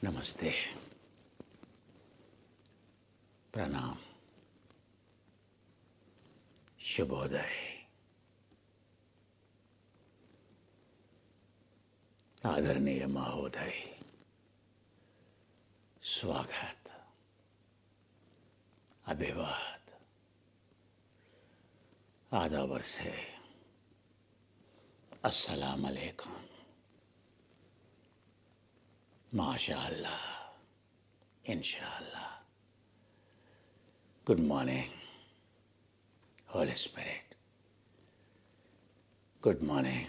Namaste. Pranam. Shubhodaya. आदरणीय महोदय, स्वागत, अभिवाद, आदाबर से अस्सलाम अलैकुम, माशाअल्लाह, इंशाअल्लाह. Good morning, Holy Spirit. Good morning,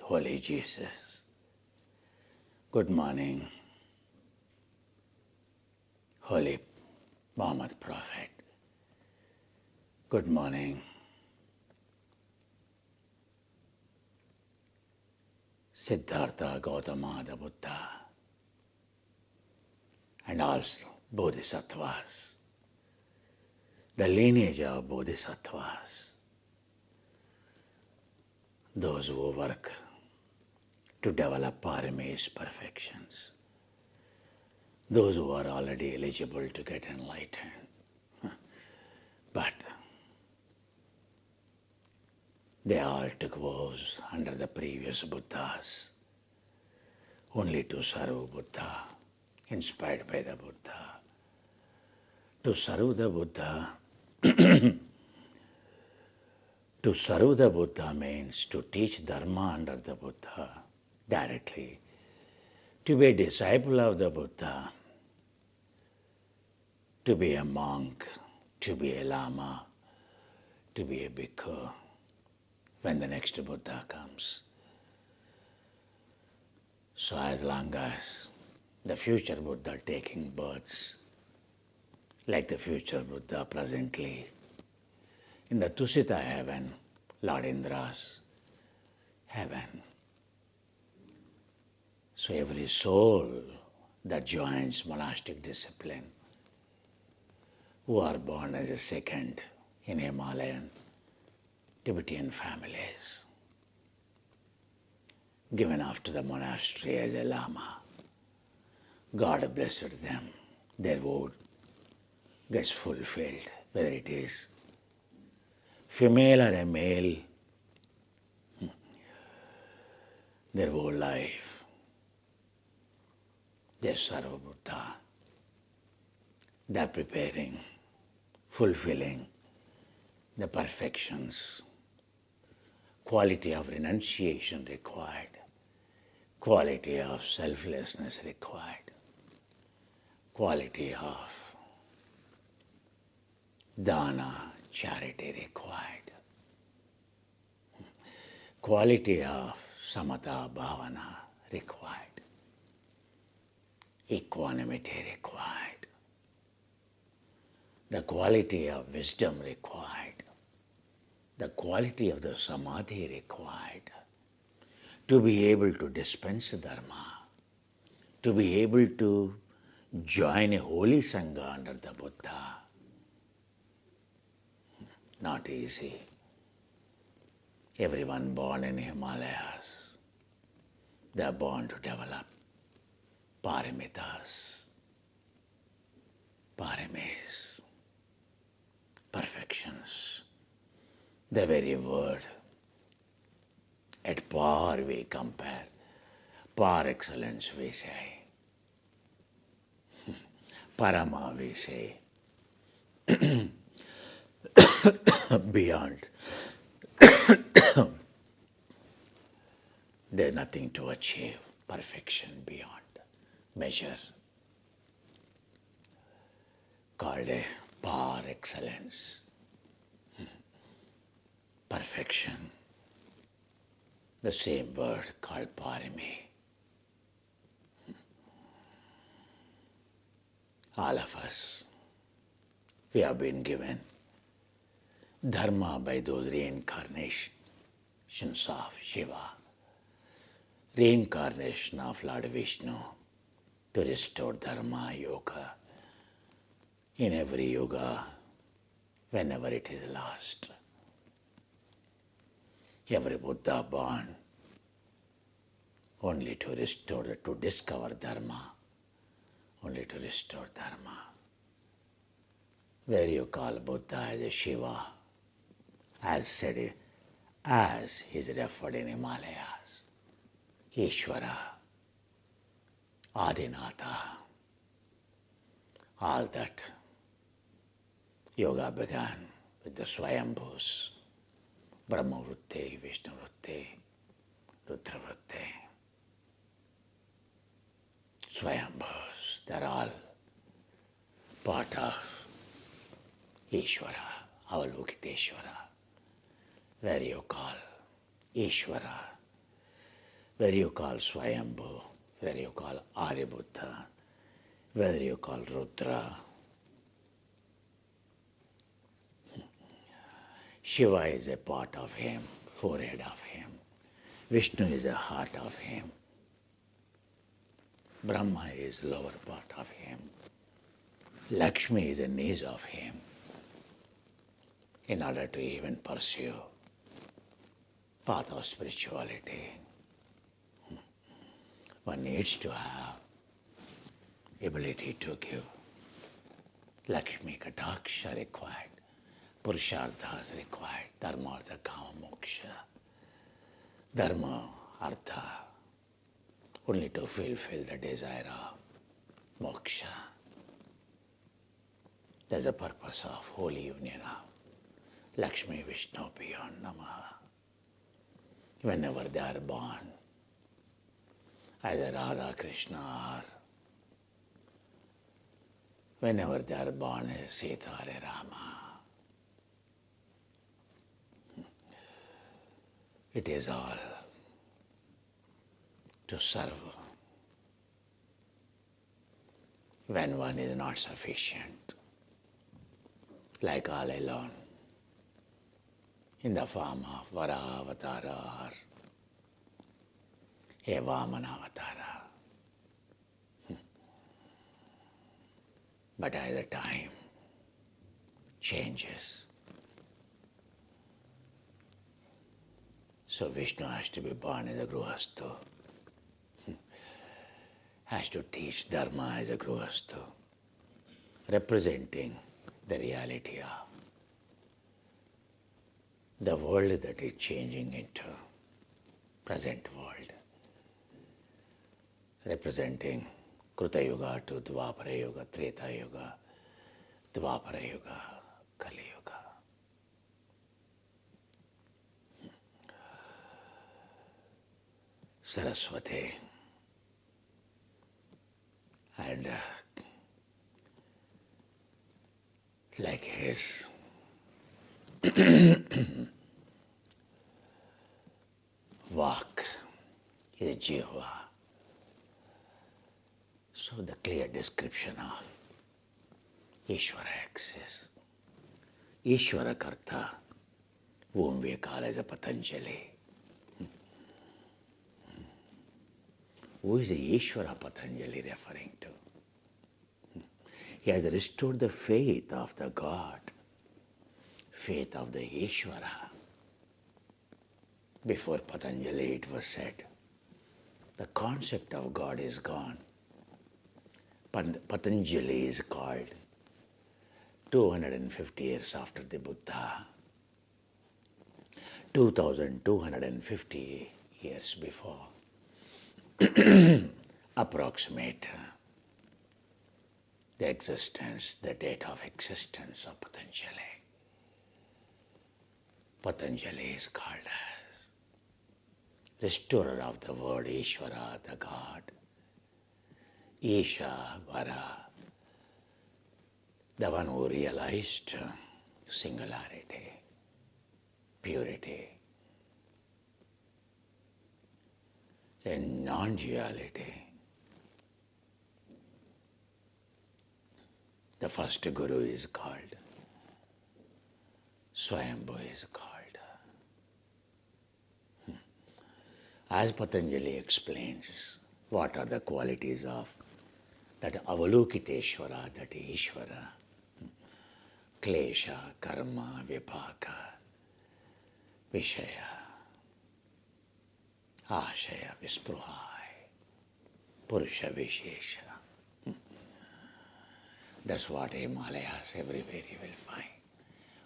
Holy Jesus. Good morning, Holy Muhammad Prophet. Good morning, Siddhartha Gautama the Buddha, and also bodhisattvas, the lineage of bodhisattvas, those who work to develop Parami's perfections, those who are already eligible to get enlightened. But they all took vows under the previous Buddhas, only to serve Buddha, inspired by the Buddha. To serve the Buddha, to serve the Buddha means to teach Dharma under the Buddha directly. To be a disciple of the Buddha, to be a monk, to be a lama, to be a bhikkhu when the next Buddha comes. So as long as the future Buddha taking births, like the future Buddha presently, in the Tusita heaven, Lord Indra's heaven. So every soul that joins monastic discipline, who are born as a second in Himalayan Tibetan families, given after the monastery as a lama, God blessed them. Their vow gets fulfilled, whether it is female or a male, their whole life they serve Buddha. They are preparing, fulfilling the perfections, quality of renunciation required, quality of selflessness required, quality of dana, charity required, quality of samatha bhavana required, equanimity required, the quality of wisdom required, the quality of the samadhi required, to be able to dispense dharma, to be able to join a holy sangha under the Buddha. Not easy. Everyone born in Himalayas, they are born to develop paramitas, paramis, perfections. The very word, at par we compare, par excellence we say, parama we say, beyond. There's nothing to achieve, perfection beyond measure, called a par excellence, perfection. The same word called parami. All of us, we have been given dharma by those reincarnations of Shiva, reincarnation of Lord Vishnu to restore dharma, yoga in every yoga whenever it is lost. Every Buddha born only to restore, to discover dharma, only to restore dharma. Where you call Buddha as a Shiva, as said, as is referred in Himalayas, Ishvara, Adinatha, all that yoga began with the Swayambhus, Brahma Vritti, Vishnu Vritti, Rudra Vritti, Swayambhus, they're all part of Ishvara, Avalokiteshvara, where you call Ishvara, where you call Swayambhu, where you call Aribuddha, where you call Rudra. Shiva is a part of him, forehead of him. Vishnu is a heart of him. Brahma is lower part of him. Lakshmi is a knees of him. In order to even pursue path of spirituality, one needs to have ability to give. Lakshmi Kataksha required, Purushartha is required, Dharma, Artha, Kama, Moksha. Dharma, Artha, only to fulfill the desire of moksha. That's the purpose of holy union of Lakshmi, Vishnu, beyond Namaha. Whenever they are born, either Radha, Krishna, or whenever they are born as Sita or Rama, it is all to serve. When one is not sufficient, like all alone, in the form of Varaha Avatara or a Vamana Avatara. But as the time changes, so Vishnu has to be born as a Gruhastu, has to teach Dharma as a Gruhastu, representing the reality of the world that is changing into present world, representing Kruta Yuga to Dvapara Yuga, Treta Yuga, Dvapara Yuga, Kali Yuga. Saraswati and like his Vak, his Jihva. So the clear description of Ishvara exists. Ishvara Karta, whom we call as a Patanjali. Who is the Ishvara Patanjali referring to? He has restored the faith of the God, faith of the Ishvara. Before Patanjali it was said, the concept of God is gone. Patanjali is called 250 years after the Buddha, 2250 years before, approximate the existence, the date of existence of Patanjali. Patanjali is called as restorer of the word Ishvara, the God. Isha, Vara, the one who realized singularity, purity, and non-duality. The first Guru is called, Swayambhu is called. As Patanjali explains, what are the qualities of that Avalokiteshvara, that Ishvara, Klesha, Karma, Vipaka, Vishaya, Ashaya, Vispruha, Purusha Vishesha. That's what Himalayas, everywhere you will find.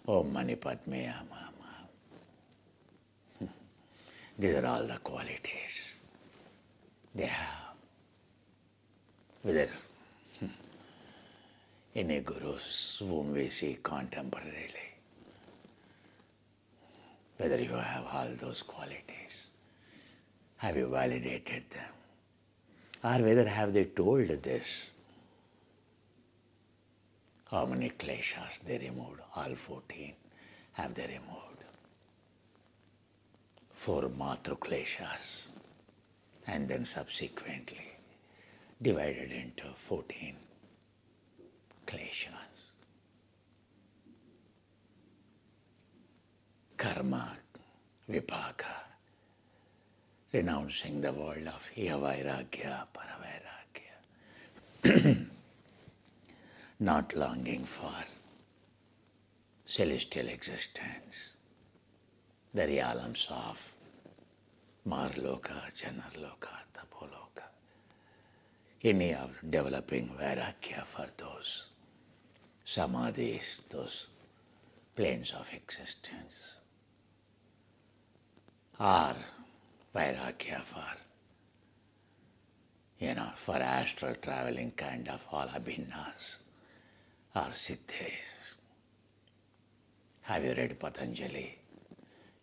Om Mani Padme Ama. These are all the qualities they have. Whether any gurus whom we see contemporarily, whether you have all those qualities, have you validated them? Or whether have they told this? How many kleshas they removed? All 14 have they removed. 4 matru kleshas, and then subsequently divided into 14 kleshas. Karma, vipaka, renouncing the world of yavairagya, paravairagya, not longing for celestial existence, the realms of Marloka, Janarloka, Tapoloka, any of developing vairagya for those samadhis, those planes of existence, or vairagya for astral traveling kind of all abhinnas or siddhis. Have you read Patanjali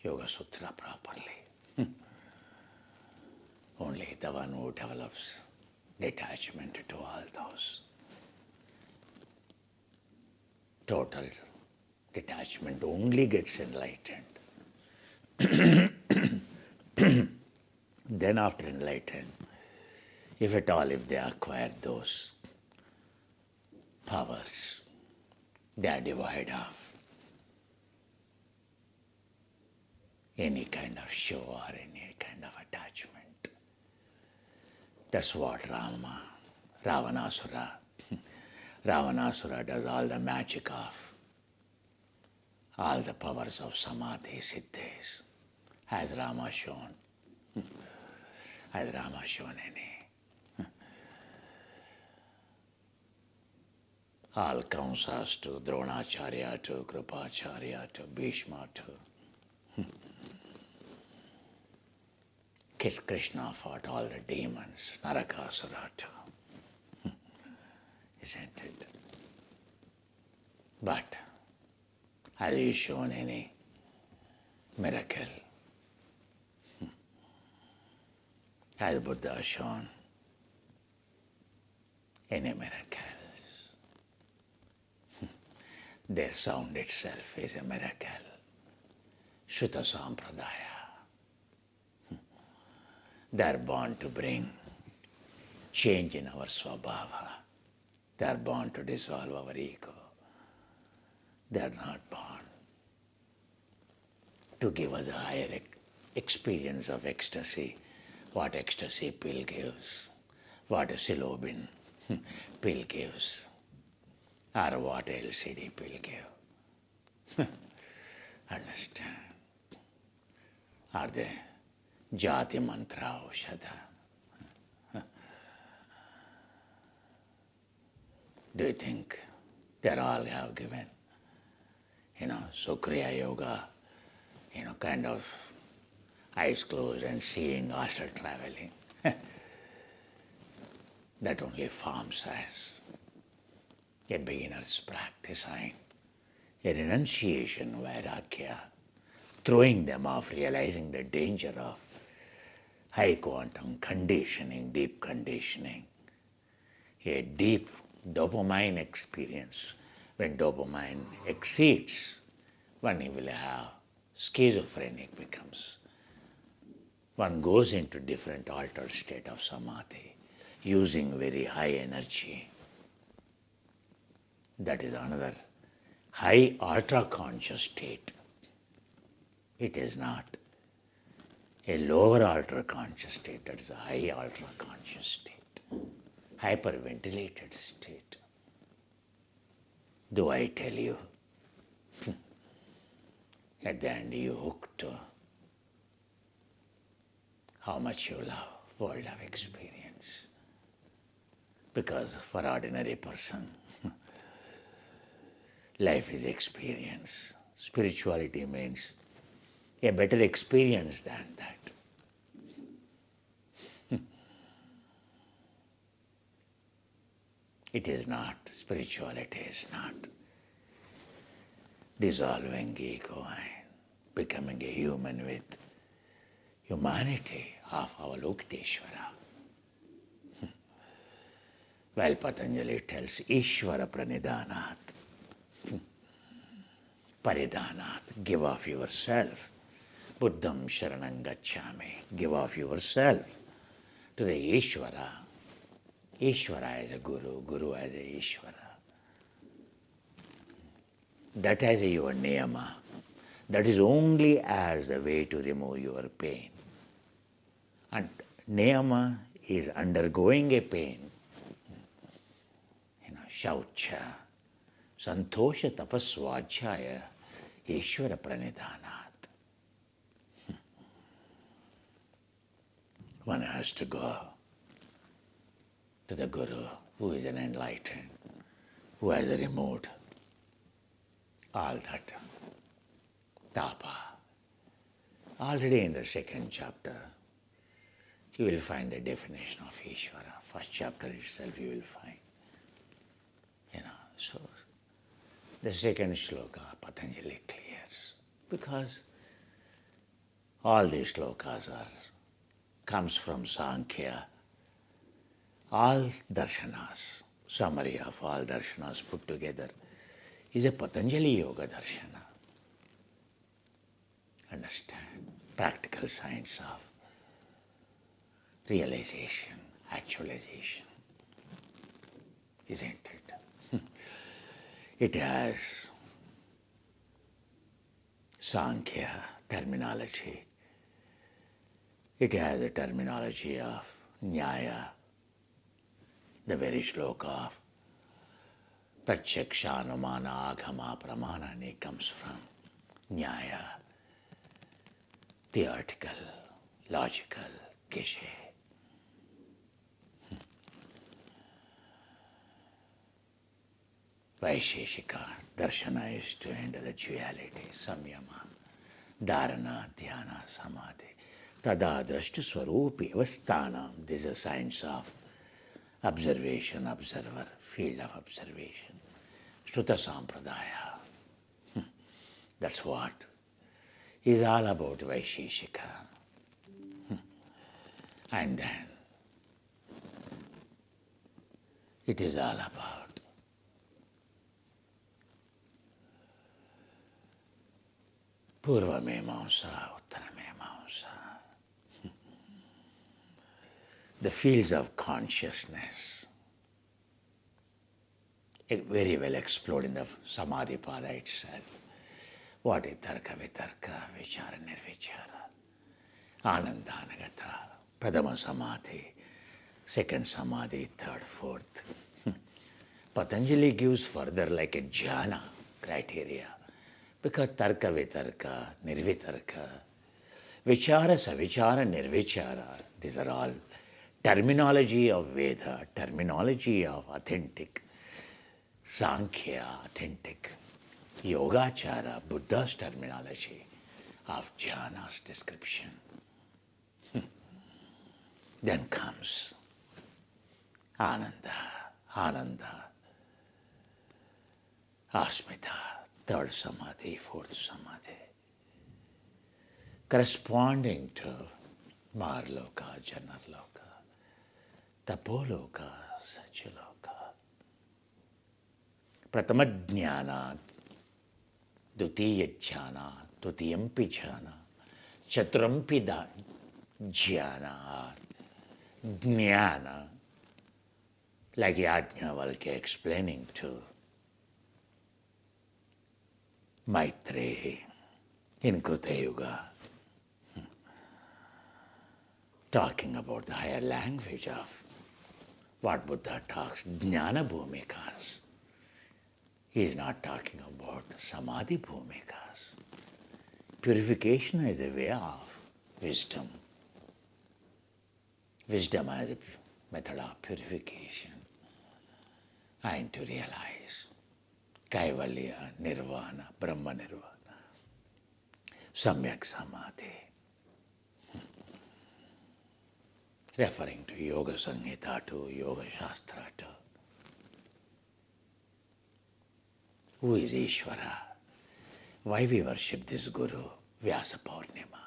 Yoga Sutra properly? Only the one who develops detachment to all those, total detachment, only gets enlightened. Then after enlightened, if at all, if they acquire those powers, they are devoid of any kind of show or any kind of attachment. That's what Ravanasura does all the magic of all the powers of samadhi, siddhis, has Rama shown any. All Kamsas to Dronacharya to Kripacharya to Bhishma to Krishna fought all the demons, Narakasura too, isn't it? But has he shown any miracle? Has Buddha shown any miracles? Their sound itself is a miracle. Shuddha Sampradaya. They are born to bring change in our svabhava. They are born to dissolve our ego. They are not born to give us a higher experience of ecstasy, what ecstasy pill gives, what a psilocybin pill gives, or what LCD pill gives. Understand? Are they Jati mantra aushadha? Do you think they all have given? So Kriya Yoga, kind of eyes closed and seeing astral traveling. That only forms as a beginner's practicing a renunciation, vairagya, throwing them off, realizing the danger of high quantum conditioning, deep conditioning, a deep dopamine experience. When dopamine exceeds, one will have schizophrenic becomes. One goes into different altered state of samadhi, using very high energy. That is another high ultra-conscious state. It is not a lower ultra-conscious state, that is a high ultra-conscious state, hyperventilated state. Do I tell you? At the end you hooked to how much you love world of experience. Because for ordinary person, Life is experience. Spirituality means a better experience than that. It is not. Spirituality is not dissolving ego and becoming a human with humanity of Avalokiteshvara. While Patanjali tells Ishvara Pranidhanat, Paridhanat, give of yourself. Buddham Sharanam Gacchami, give of yourself to the Ishvara. Ishvara as a Guru, Guru as a Ishvara. That as your niyama. That is only as the way to remove your pain. And niyama is undergoing a pain. Shaucha, Santosha Tapasvajaya, Ishvara Pranidhanat. One has to go to the Guru who is an enlightened, who has removed all that tapa. Already in the second chapter, you will find the definition of Ishvara. First chapter itself you will find. So the second shloka Patanjali clears, because all these shlokas comes from Sankhya. All darshanas, summary of all darshanas put together, is a Patanjali Yoga Darshana. Understand? Practical science of realization, actualization. Isn't it? It has Sankhya terminology. It has a terminology of Nyaya, the very shloka of Pratyaksha, Anumana, Agama, Pramana, and it comes from Nyaya, theoretical, logical, Geshe. Vaisheshika, darshana is to enter the duality, samyama, dharana, dhyana, samadhi, tada drashtu swarupi avasthanam. This is a science of observation, observer, field of observation. Shruta sampradaya. That's what is all about Vaisheshika. And then it is all about Purva Mimamsa, Uttara Mimamsa. The fields of consciousness, very well explored in the Samadhi Pada itself. What is Tarka, Vitarka, Vichara, Nirvichara, Ananda, Anagata, Pradama Samadhi, second Samadhi, third, fourth. Patanjali gives further like a jhana criteria. Because tarka, vitarka, nirvitarka, vichara, savichara, nirvichara, these are all terminology of Veda, terminology of authentic Sankhya, authentic Yogachara, Buddha's terminology of jhana's description. Then comes Ananda, Ananda, Asmita, third Samadhi, fourth Samadhi, corresponding to Marloka, Janarloka, Tapoloka, Satyaloka. Pratama Jnana, Dutiya Jnana, Dutiyampi Jnana, Chaturampi Jnana, Jnana, like Yajnavalkya explaining to Maitreyi in Kruta Yuga, talking about the higher language of what Buddha talks, Jnana Bhumikas. He is not talking about Samadhi Bhumikas. Purification is a way of wisdom. Wisdom as a method of purification and to realize Kaivalya, Nirvana, Brahma Nirvana, Samyak Samadhi, referring to Yoga Sanghita to Yoga Shastra to. Who is Ishvara? Why we worship this Guru? Vyasa Purnima.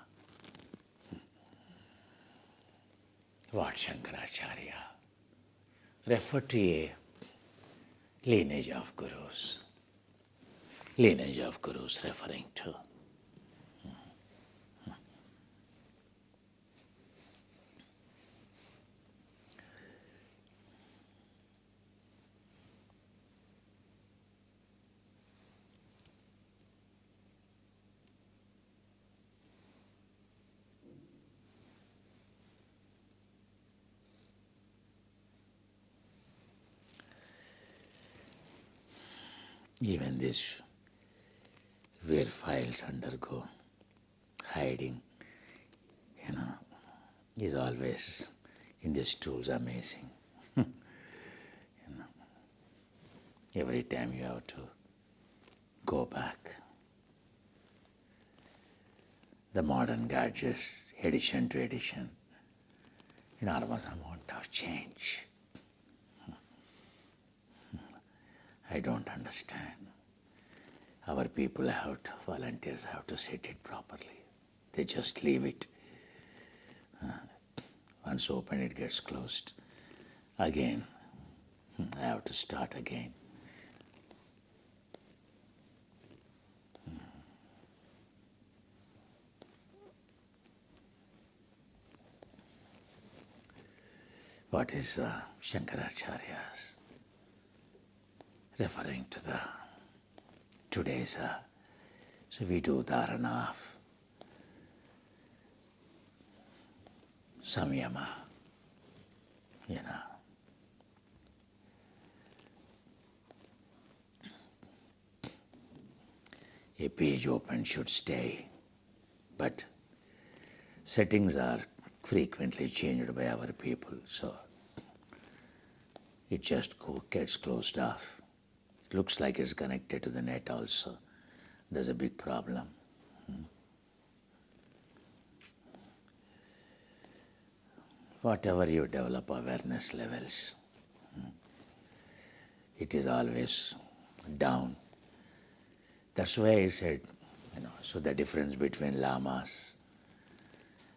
What Shankaracharya referred to a lineage of Gurus. Lineage of Gurus referring to. Even this, where files undergo hiding, is always in these tools amazing. Every time you have to go back. The modern gadgets, edition to edition, enormous amount of change. I don't understand. Our people have to, volunteers have to set it properly. They just leave it. Once open, it gets closed. Again, I have to start again. What is Shankaracharya's referring to the today's, so we do dharana of samyama, A page open should stay, but settings are frequently changed by our people, so it just gets closed off. It looks like it's connected to the net also. There's a big problem. Whatever you develop awareness levels, it is always down. That's why I said, so the difference between lamas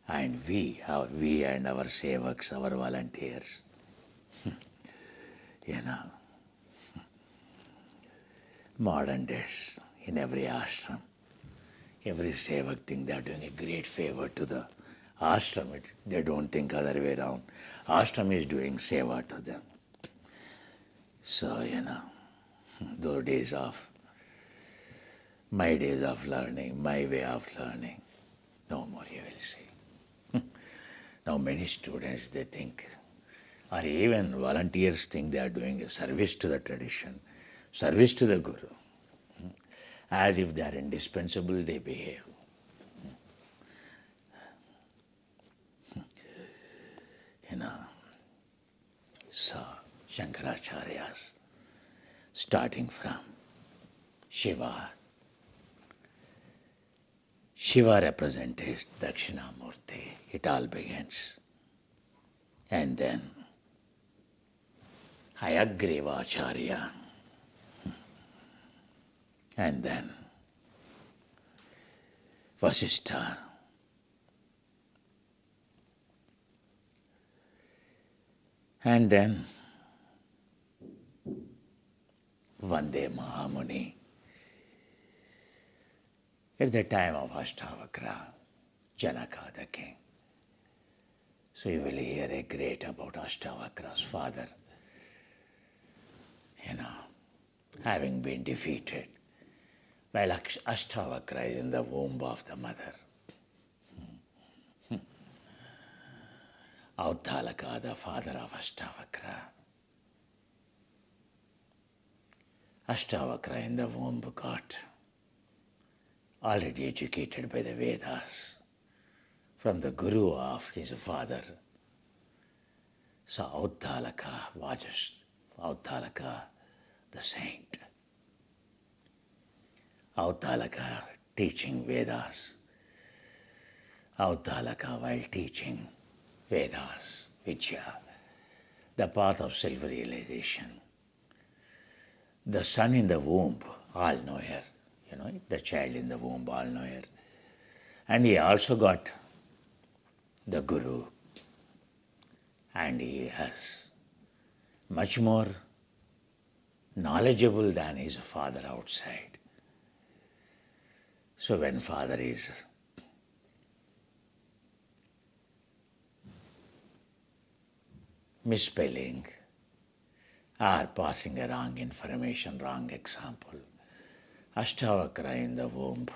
and we and our sevaks, our volunteers, modern days, in every ashram, every sevak think they are doing a great favor to the ashram. They don't think other way around. Ashram is doing seva to them. So, those days of my days of learning, my way of learning, no more you will see. Now many students, they think, or even volunteers think they are doing a service to the tradition, service to the Guru. As if they are indispensable, they behave. So, Shankaracharya's, starting from Shiva. Shiva represents Dakshinamurti. It all begins. And then Hayagrivacharya. And then Vasishtha. And then Vande Mahamuni. At the time of Ashtavakra, Janaka the king. So you will hear a great about Ashtavakra's father, having been defeated while Ashtavakra is in the womb of the mother. Audhalaka, the father of Ashtavakra. Ashtavakra in the womb got already educated by the Vedas from the guru of his father. So Audhalaka, the saint, Avtalaka teaching Vedas. Avtalaka while teaching Vedas, Vidya, the path of self-realization. The son in the womb, all-knower, the child in the womb, all-knower. And he also got the guru, and he has much more knowledgeable than his father outside. So when father is misspelling or passing a wrong information, wrong example, Asakra in the womb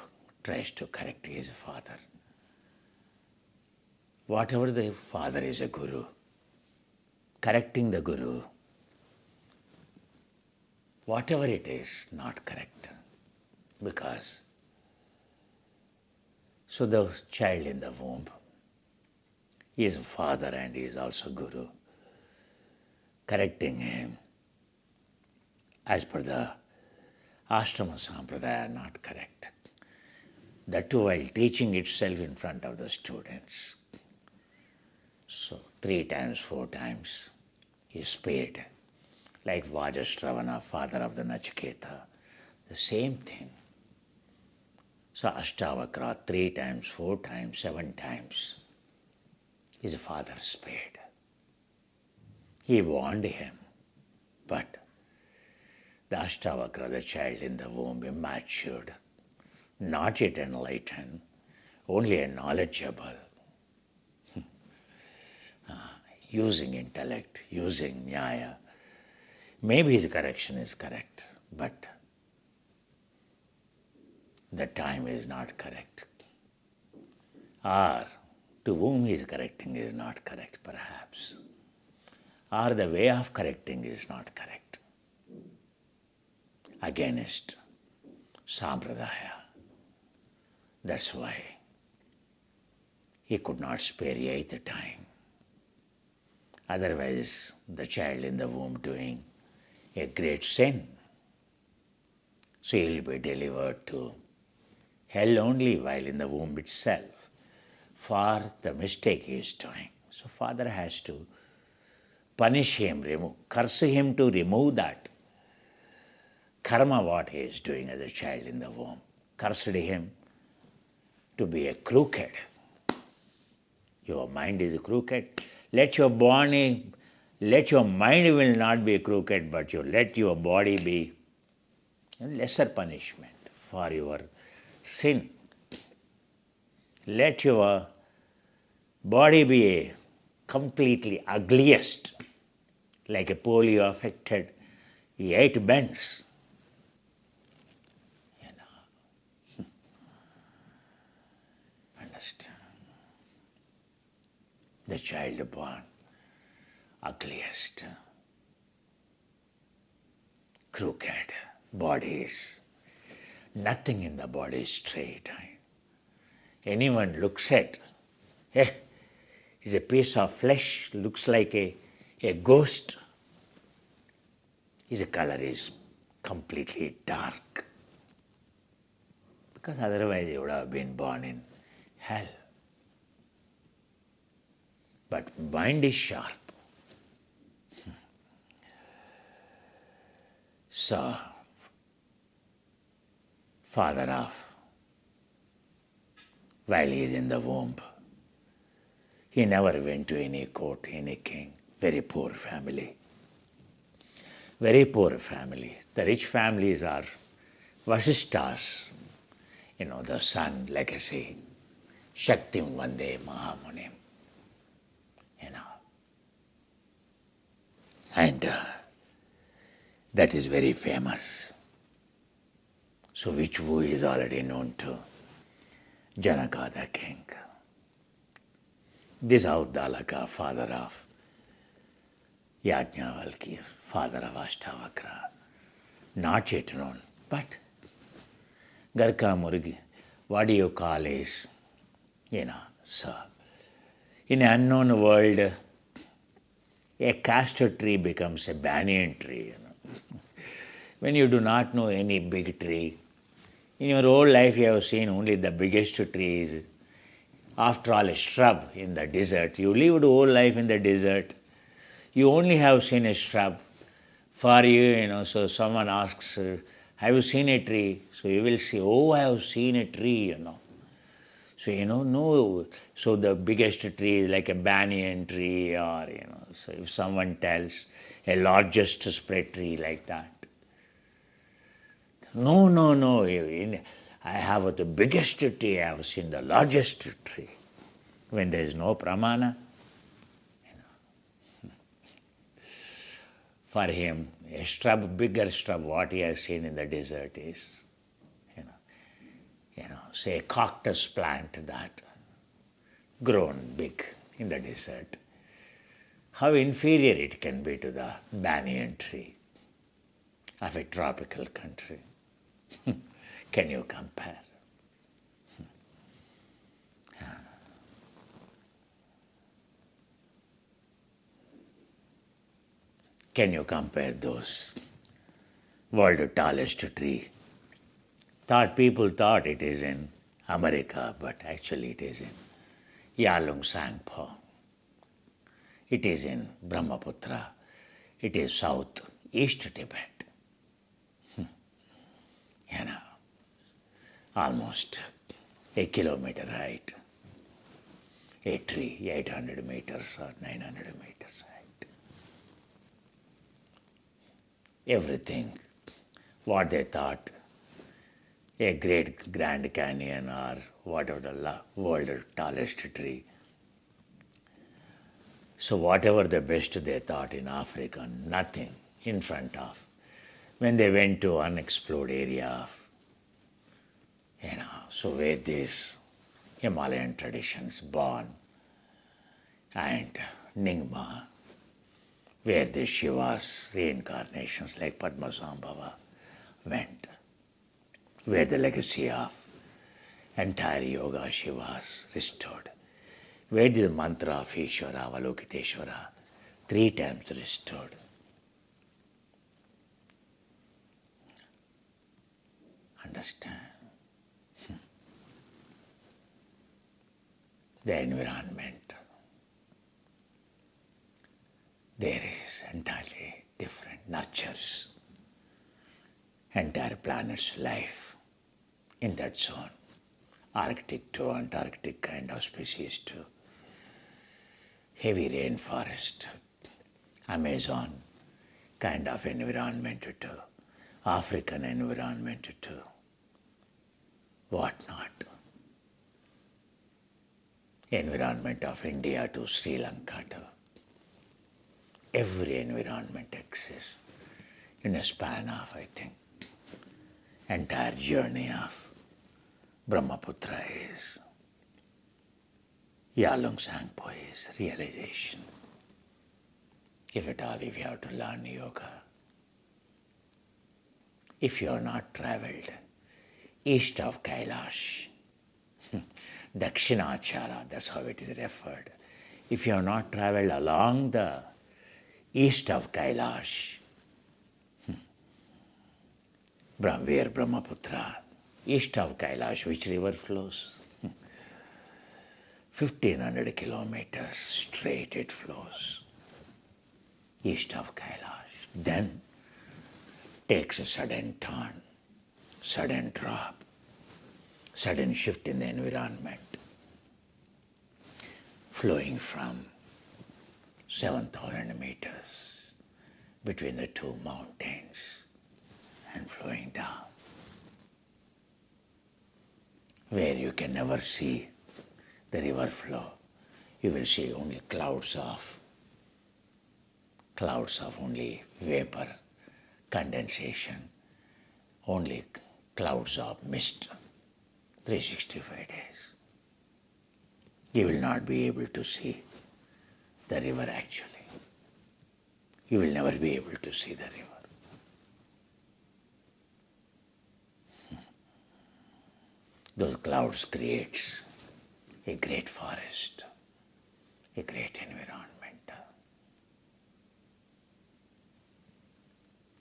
tries to correct his father. Whatever the father is a guru, correcting the guru, whatever it is, not correct. Because, so the child in the womb is a father and he is also guru, correcting him as per the Ashrama Sampradaya, not correct. That too while teaching itself in front of the students. So 3 times, 4 times he spared, like Vajastravana, father of the Nachiketa, the same thing. So Ashtavakra 3 times, 4 times, 7 times his father spared. He warned him, but the Ashtavakra, the child in the womb, immature, not yet enlightened, only knowledgeable, using intellect, using nyaya. Maybe his correction is correct, but the time is not correct. Or to whom he is correcting is not correct, perhaps. Or the way of correcting is not correct. Against Sampradaya. That's why he could not spare 8th time. Otherwise, the child in the womb doing a great sin. So he will be delivered to hell only while in the womb itself for the mistake he is doing. So father has to punish him, curse him to remove that karma what he is doing as a child in the womb. Cursed him to be a crooked. Your mind is crooked. Let your mind will not be crooked, but you let your body be lesser punishment for your sin. Let your body be a completely ugliest, like a polio affected, 8 bends. Understand? The child born ugliest, crooked bodies, nothing in the body is straight. Anyone looks at, it's a piece of flesh, looks like a ghost. His color is completely dark. Because otherwise he would have been born in hell. But mind is sharp. So, father of, while he is in the womb, he never went to any court, any king. Very poor family. Very poor family. The rich families are Vasisthas, the son, legacy, Shaktim Vande Mahamunim, And that is very famous. So which who is already known to Janaka the king. This Avtalaka, father of Yajnavalkya, father of Ashtavakra, not yet known, but Garka Murgi, what do you call is, so in an unknown world, a castor tree becomes a banyan tree. When you do not know any big tree, In your whole life you have seen only the biggest trees. After all, a shrub in the desert. You lived whole life in the desert. You only have seen a shrub. For you, so someone asks, have you seen a tree? So you will say, oh, I have seen a tree. So, no. So the biggest tree is like a banyan tree or, so if someone tells a largest spread tree like that. No, no, no. I have the biggest tree, I have seen the largest tree. When there is no pramana, for him, a shrub, bigger shrub, what he has seen in the desert is, say a cactus plant that grown big in the desert. How inferior it can be to the banyan tree of a tropical country. Can you compare? Can you compare those? World tallest tree. People thought it is in America, but actually it is in Yalung Sangpo. It is in Brahmaputra. It is south east Tibet. Almost a kilometer height. A tree, 800 meters or 900 meters height. Everything, what they thought, a great Grand Canyon or whatever the world's tallest tree. So whatever the best they thought in Africa, nothing in front of. When they went to unexplored area, so where these Himalayan traditions born and Nyingma, where the Shiva's reincarnations like Padmasambhava went, where the legacy of entire yoga Shivas restored, where the mantra of Ishvara, Avalokiteshvara, 3 times restored. Understand? The environment there is entirely different, nurtures entire planet's life in that zone. Arctic to Antarctic kind of species too. Heavy rainforest, Amazon kind of environment too, African environment too, what not. Environment of India to Sri Lanka too. Every environment exists in a span of, I think, entire journey of Brahmaputra is, Yalung Sangpo is realization. If at all, if you have to learn yoga, if you are not traveled east of Kailash, Dakshinacharya, that's how it is referred. If you have not traveled along the east of Kailash, where Brahmaputra, east of Kailash, which river flows? 1500 kilometers straight it flows, east of Kailash. Then takes a sudden turn, sudden drop, sudden shift in the environment, flowing from 7,000 meters between the 2 mountains and flowing down, where you can never see the river flow. You will see only clouds of only vapor, condensation, only clouds of mist, 365 days. You will not be able to see the river actually. You will never be able to see the river. Those clouds creates a great forest, a great environment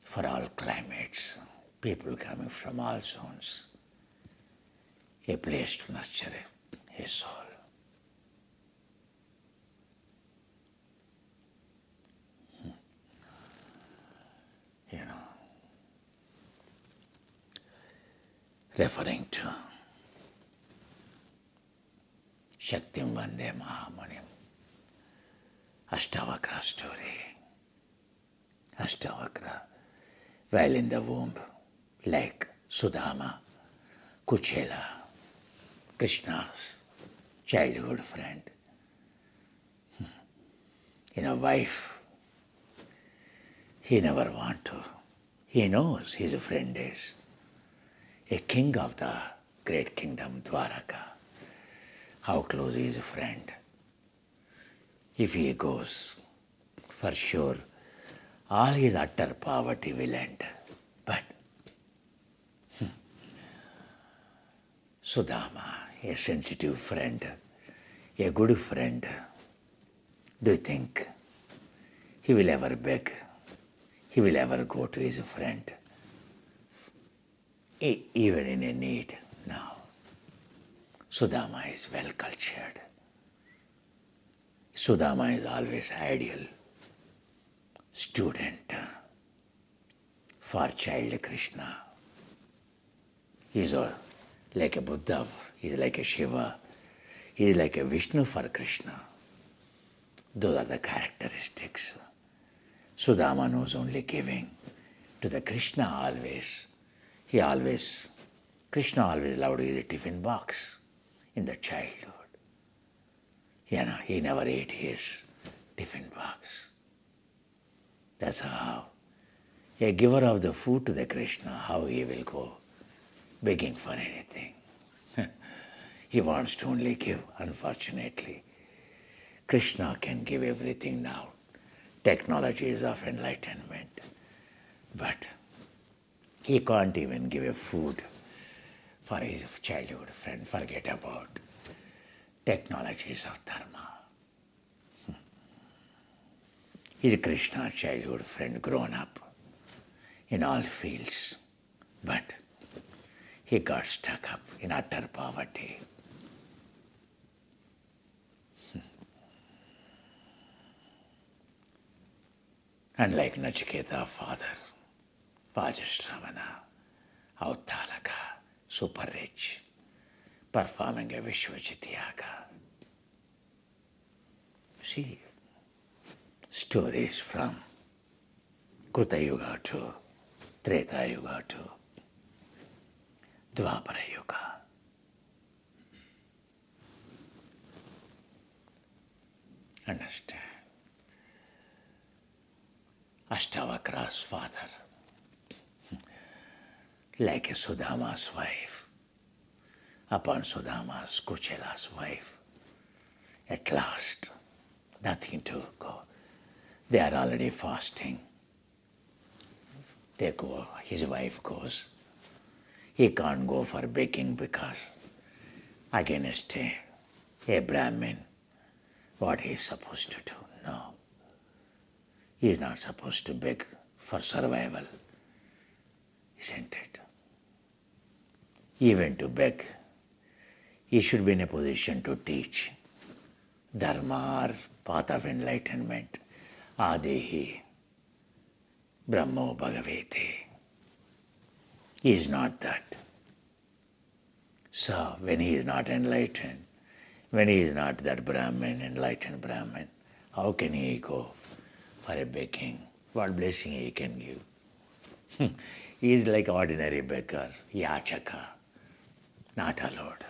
for all climates, people coming from all zones a place to nurture his soul. You know, referring to Shaktim Vande Mahamanim, Ashtavakra story. Ashtavakra, while in the womb, like Sudama, Kuchela, Krishna's childhood friend. Wife, he never want to. He knows his friend is a king of the great kingdom Dwaraka. How close is a friend? If he goes, for sure, all his utter poverty will end. But Sudama, a sensitive friend, a good friend, do you think he will ever beg? He will ever go to his friend, even in a need? No. Sudama is well cultured. Sudama is always ideal student for child Krishna. He is like a Buddha, he is like a Shiva, he is like a Vishnu for Krishna. Those are the characteristics. Sudama knows only giving. To the Krishna always, Krishna always loved his tiffin box in the childhood. He never ate his tiffin box. That's how a giver of the food to the Krishna, how he will go begging for anything. He wants to only give, unfortunately. Krishna can give everything now. Technologies of enlightenment. But he can't even give a food for his childhood friend. Forget about technologies of dharma. He's Krishna's childhood friend, grown up in all fields. But he got stuck up in utter poverty. Unlike Nachiketa father, Vajrashravana, Avtalaka, super rich, performing a Vishwajit Yaga. See, stories from Kruta Yuga to Treta Yuga to Dvapara Yuga. Understand? Ashtavakra's father, like a Sudama's wife, upon Sudama's Kuchela's wife, at last, nothing to go. They are already fasting. They go, his wife goes. He can't go for begging because against a Brahmin, what he is supposed to do? No. He is not supposed to beg for survival, isn't it? Even to beg, he should be in a position to teach dharma or path of enlightenment. Adehi Brahmo Bhagavete. He is not that. So when he is not enlightened, when he is not that Brahmin, enlightened Brahmin, how can he go for a begging? What blessing he can give? He is like ordinary beggar, yachaka, not allowed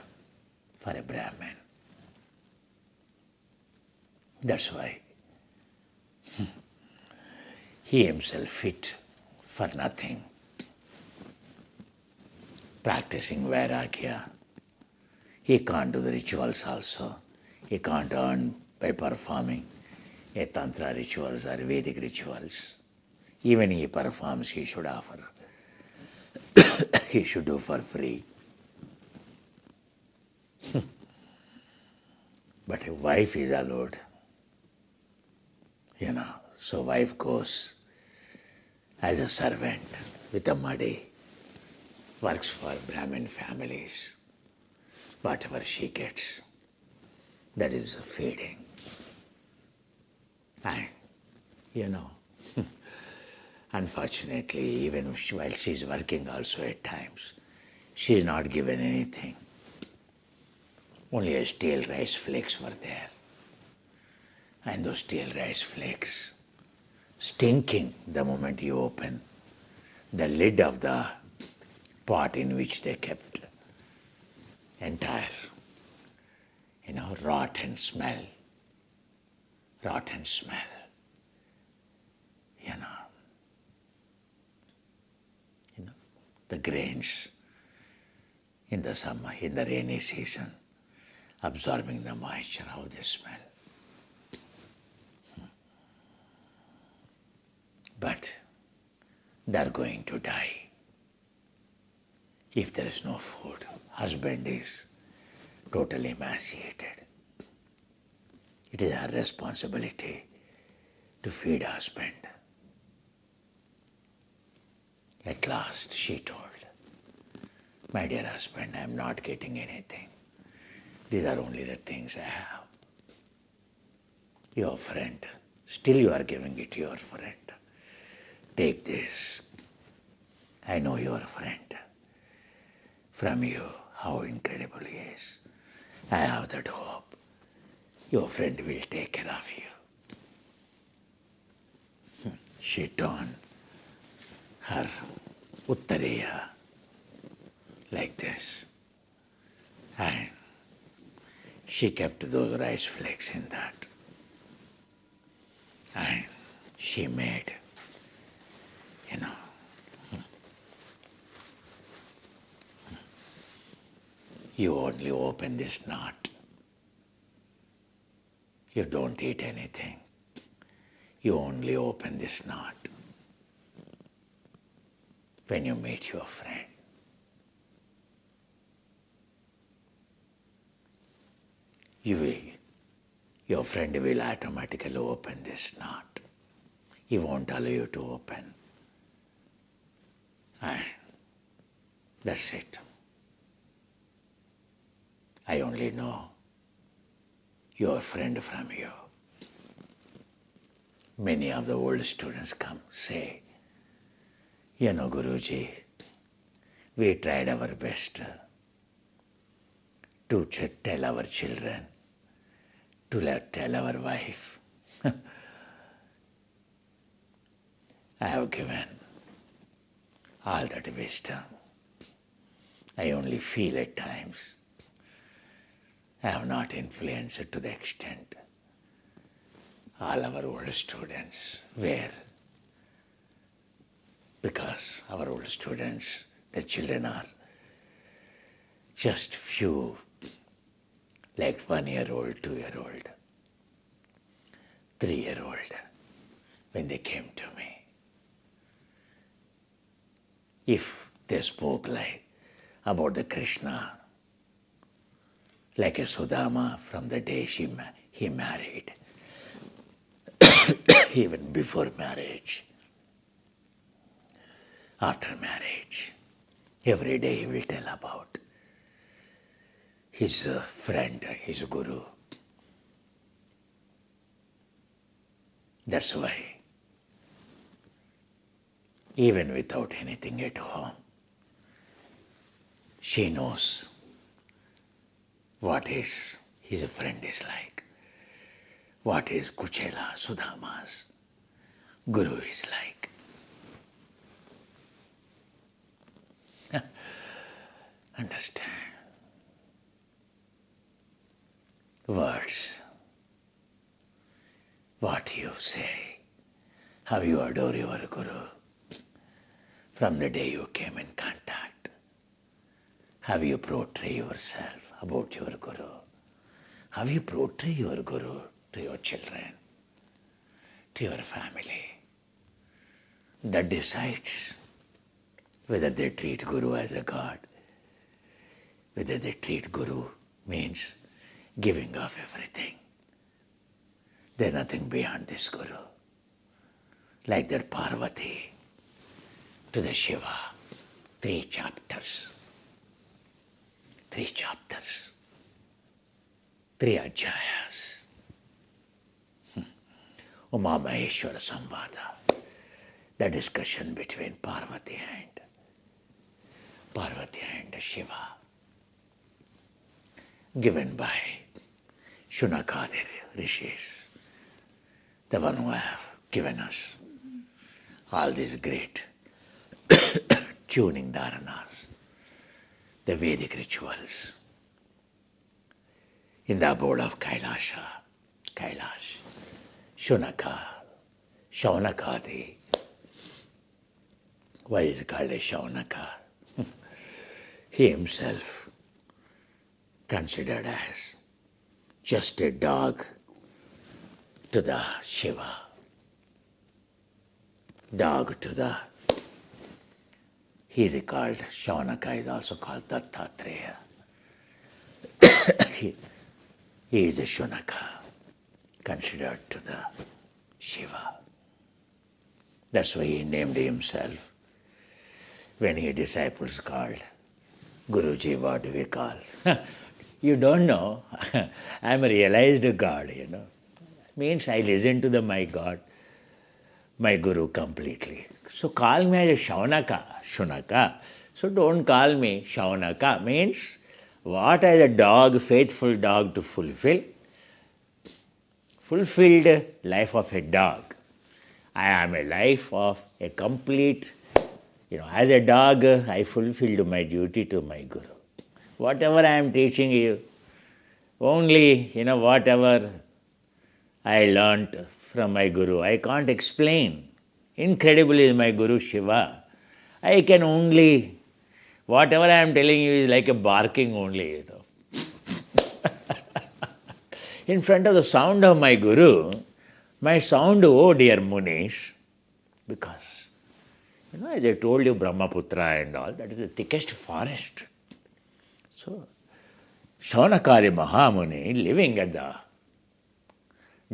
for a Brahmin. That's why he himself fit for nothing, practicing vairagya. He can't do the rituals also. He can't earn by performing a tantra rituals or Vedic rituals. Even he performs, he should offer. He should do for free. But a wife is allowed. So wife goes as a servant with a muddy, works for Brahmin families. Whatever she gets, that is feeding. And, unfortunately, even while she is working also at times, she is not given anything. Only a stale rice flakes were there. And those stale rice flakes, stinking the moment you open the lid of the pot in which they kept, entire, rotten smell, rotten smell, you know, the grains in the summer, in the rainy season, absorbing the moisture, how they smell. But they're going to die if there is no food. Husband is totally emaciated. It is our responsibility to feed husband. At last she told, my dear husband, I am not getting anything. These are only the things I have. Your friend, still you are giving it to your friend. Take this. I know your friend. From you, how incredible he is. I have that hope. Your friend will take care of you. She turned her uttariya like this, and she kept those rice flakes in that, and she made, you only open this knot. You don't eat anything. You only open this knot when you meet your friend. Your friend will automatically open this knot. He won't allow you to open. And that's it. I only know your friend from you. Many of the old students come, say, Guruji, we tried our best to tell our children, to tell our wife. I have given all that wisdom. I only feel at times I have not influenced to the extent all our old students were. Because our old students, the children are just few, like 1 year old, 2 year old, 3 year old, when they came to me. If they spoke like about the Krishna, like a Sudama from the day he married, even before marriage, after marriage, every day he will tell about his friend, his guru. That's why, even without anything at home, she knows what his friend is like, what is Kuchela, Sudama's guru is like. Understand? Words, what you say, how you adore your guru from the day you came in contact, how you portray yourself about your guru, how you portray your guru to your children, to your family. That decides whether they treat guru as a god, whether they treat guru means giving of everything. There's nothing beyond this guru. Like that Parvati to the Shiva, 3 chapters. 3 chapters, 3 adhyayas. Uma Maheshwara Samvada, the discussion between Parvati and Shiva, given by Shunakadi rishis, the one who have given us all these great tuning dharanas, the Vedic rituals in the abode of Kailash, Shunaka, Shaunakadi. Why is it called a Shaunaka? He himself considered as just a dog to the Shiva, dog to the. He is called Shaunaka, is also called Dattatreya. he is a Shunaka, considered to the Shiva. That's why he named himself. When his disciples called, Guruji, what do we call? You don't know. I am a realized God, Means I listen to my God, my Guru completely. So call me as a Shunaka. So don't call me Shaunaka. Means what as a dog, faithful dog to fulfilled life of a dog. I am a life of a complete, as a dog, I fulfilled my duty to my Guru. Whatever I am teaching you, only, whatever I learnt from my Guru, I can't explain. Incredibly, my Guru Shiva, I can only, whatever I am telling you is like a barking only, In front of the sound of my Guru, my sound, oh dear Munis, because, as I told you, Brahmaputra and all, that is the thickest forest. So, Shaunakadi Mahamuni living at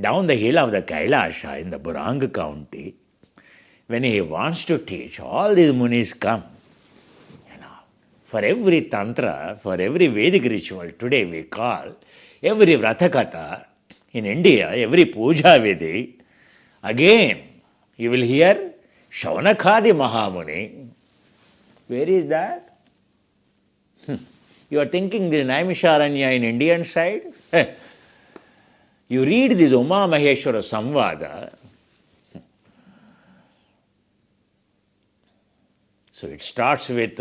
down the hill of the Kailasha in the Burang county, when he wants to teach, all these Munis come. For every Tantra, for every Vedic ritual, today we call, every Vratakatha in India, every Puja Vedi, again, you will hear Shaunakadi Mahamuni. Where is that? You are thinking this Naimisharanya in Indian side? You read this Uma Maheshwara Samvada. So it starts with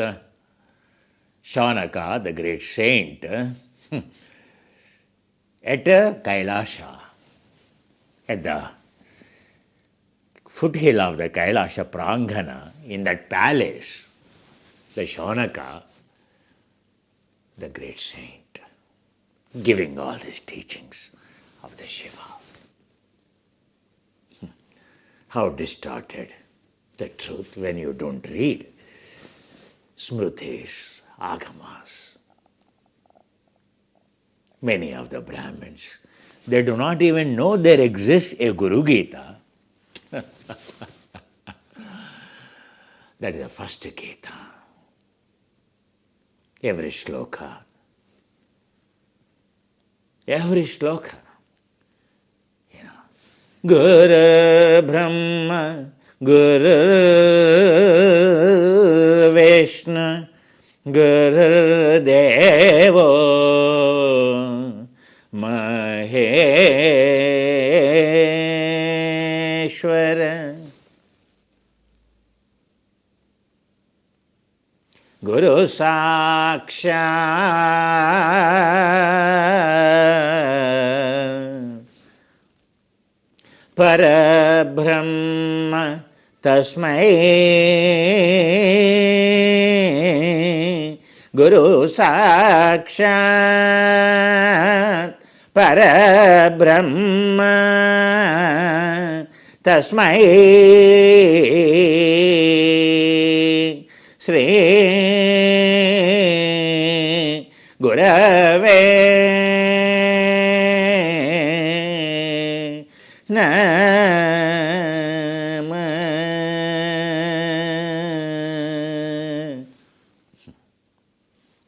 Shaunaka, the great saint, at Kailasha, at the foothill of the Kailasha Prangana, in that palace, the Shaunaka, the great saint, giving all these teachings of the Shiva. How distorted the truth when you don't read Smritis, Agamas. Many of the Brahmins, they do not even know there exists a Guru Gita. That is the first Gita. Every shloka, Guru Brahma, Guru Vishnu, Guru Devo Maheshwara, Guru Sakshat Parabrahma Tasmai Guru Sakshat Parabrahma Tasmai Sri Gurave Namah.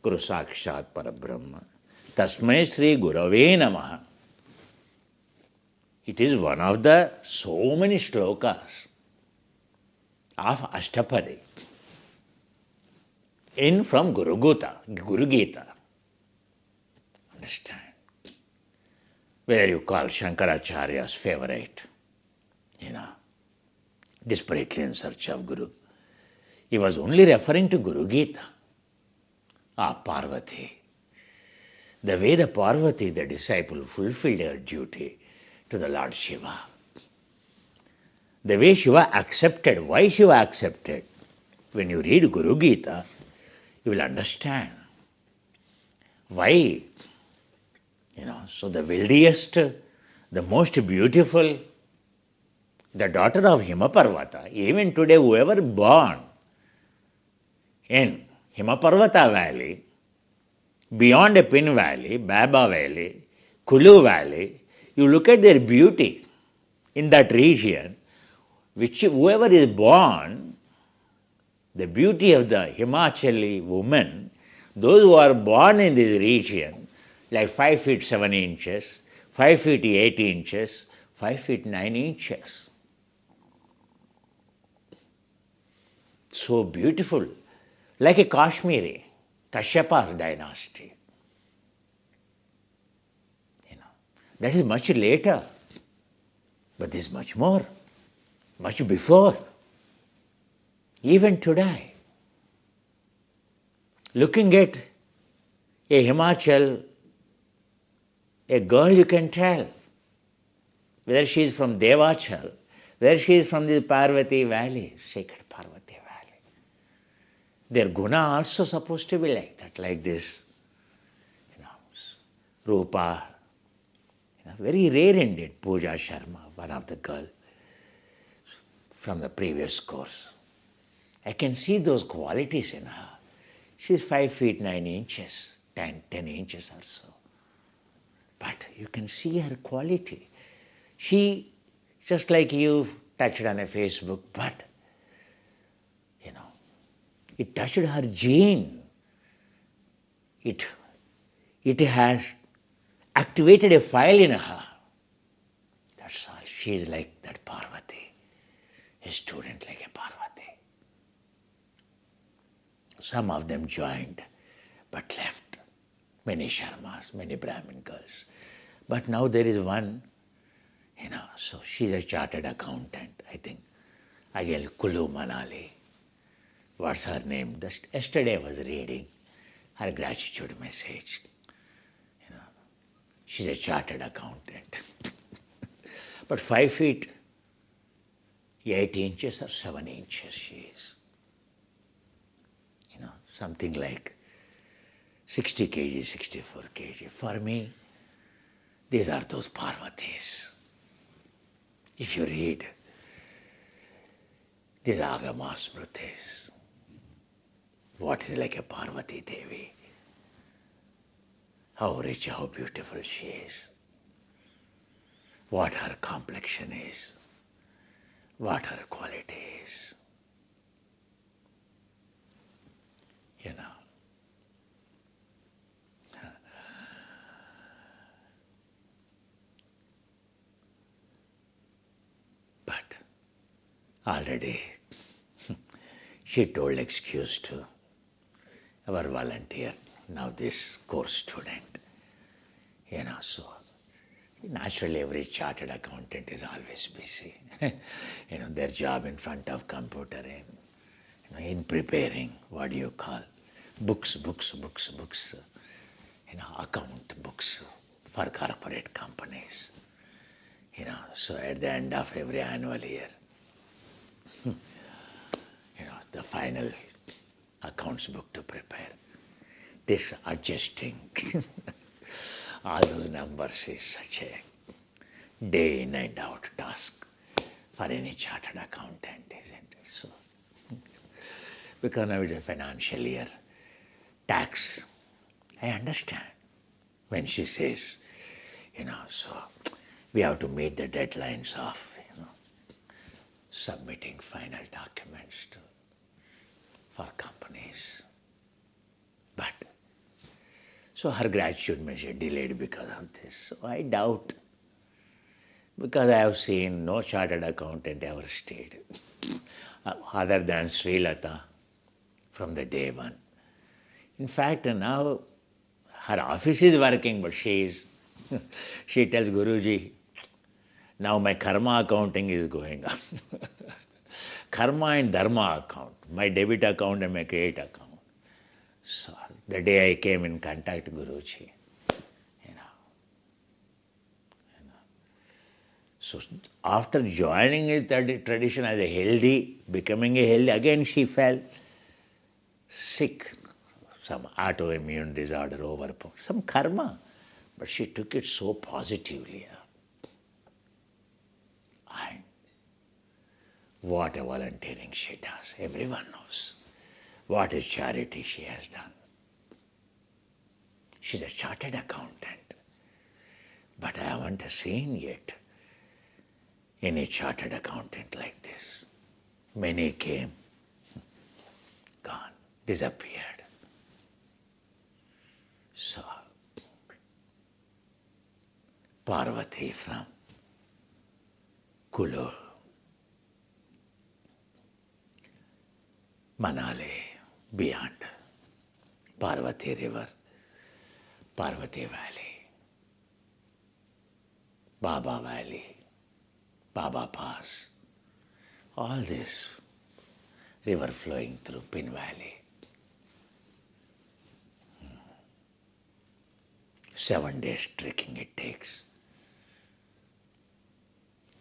Guru Sakshat Parabrahma. Tasmai Sri Gurave Namaha. It is one of the so many shlokas of Ashtapadi in from Guru Gita. Understand? Where you call Shankaracharya's favorite, desperately in search of Guru. He was only referring to Guru Gita. Parvati. The way the Parvati, the disciple, fulfilled her duty to the Lord Shiva. The way Shiva accepted, why Shiva accepted. When you read Guru Gita, you will understand why. So the wealthiest, the most beautiful, the daughter of Himaparvata, even today whoever born in Himaparvata Valley, beyond a Pin Valley, Baba Valley, Kulu Valley, you look at their beauty in that region, which whoever is born, the beauty of the Himachali woman, those who are born in this region, like 5 feet 7 inches, 5 feet 8 inches, 5 feet 9 inches. So beautiful, like a Kashmiri, Kashyapa's dynasty. That is much later, but this is much more, much before. Even today, looking at a Himachal, a girl, you can tell whether she is from Devachal, whether she is from the Parvati Valley, sacred Parvati Valley. Their guna also supposed to be like that, like this. Rupa, very rare indeed, Pooja Sharma, one of the girl from the previous course. I can see those qualities in her. She's 5 feet 9 inches, 10 inches or so. But you can see her quality. She, just like you, touched on a Facebook, but, it touched her gene. It has activated a file in her. That's all. She is like that Parvati, a student like a Parvati. Some of them joined, but left. Many Sharmas, many Brahmin girls. But now there is one, so she's a chartered accountant, I think. Again, Kulu Manali. What's her name? Yesterday I was reading her gratitude message. She's a chartered accountant. But 5 feet 8 inches or 7 inches she is. Something like 60 kg, 64 kg. For me, these are those Parvatis. If you read these Agama Smritis, what is like a Parvati Devi? How rich, how beautiful she is. What her complexion is. What her quality is. But already she told excuse to our volunteer, now this course student. So naturally every chartered accountant is always busy. Their job in front of computer and in preparing, what do you call, books, account books for corporate companies. So at the end of every annual year, the final accounts book to prepare. This adjusting all those numbers is such a day in and out task for any chartered accountant, isn't it? So, because now it's a financial year, tax, I understand when she says, so we have to meet the deadlines of, submitting final documents for companies. But So her gratitude may be delayed because of this. So I doubt, because I have seen no chartered accountant ever stayed other than Sri Lata from the day one. In fact, now her office is working, but she tells Guruji, now my karma accounting is going on. Karma and dharma account, my debit account and my credit account. So the day I came in contact with Guruji, you know. So after joining the tradition as a healthy, becoming a healthy, again she fell sick, some autoimmune disorder, some karma. But she took it so positively. And what a volunteering she does. Everyone knows what a charity she has done. She's a chartered accountant. But I haven't seen yet any chartered accountant like this. Many came, gone, disappeared. So, Parvati from Kulur, Manali, beyond, Parvati River, Parvati Valley, Baba Valley, Baba Pass, all this river flowing through Pin Valley. 7 days trekking it takes.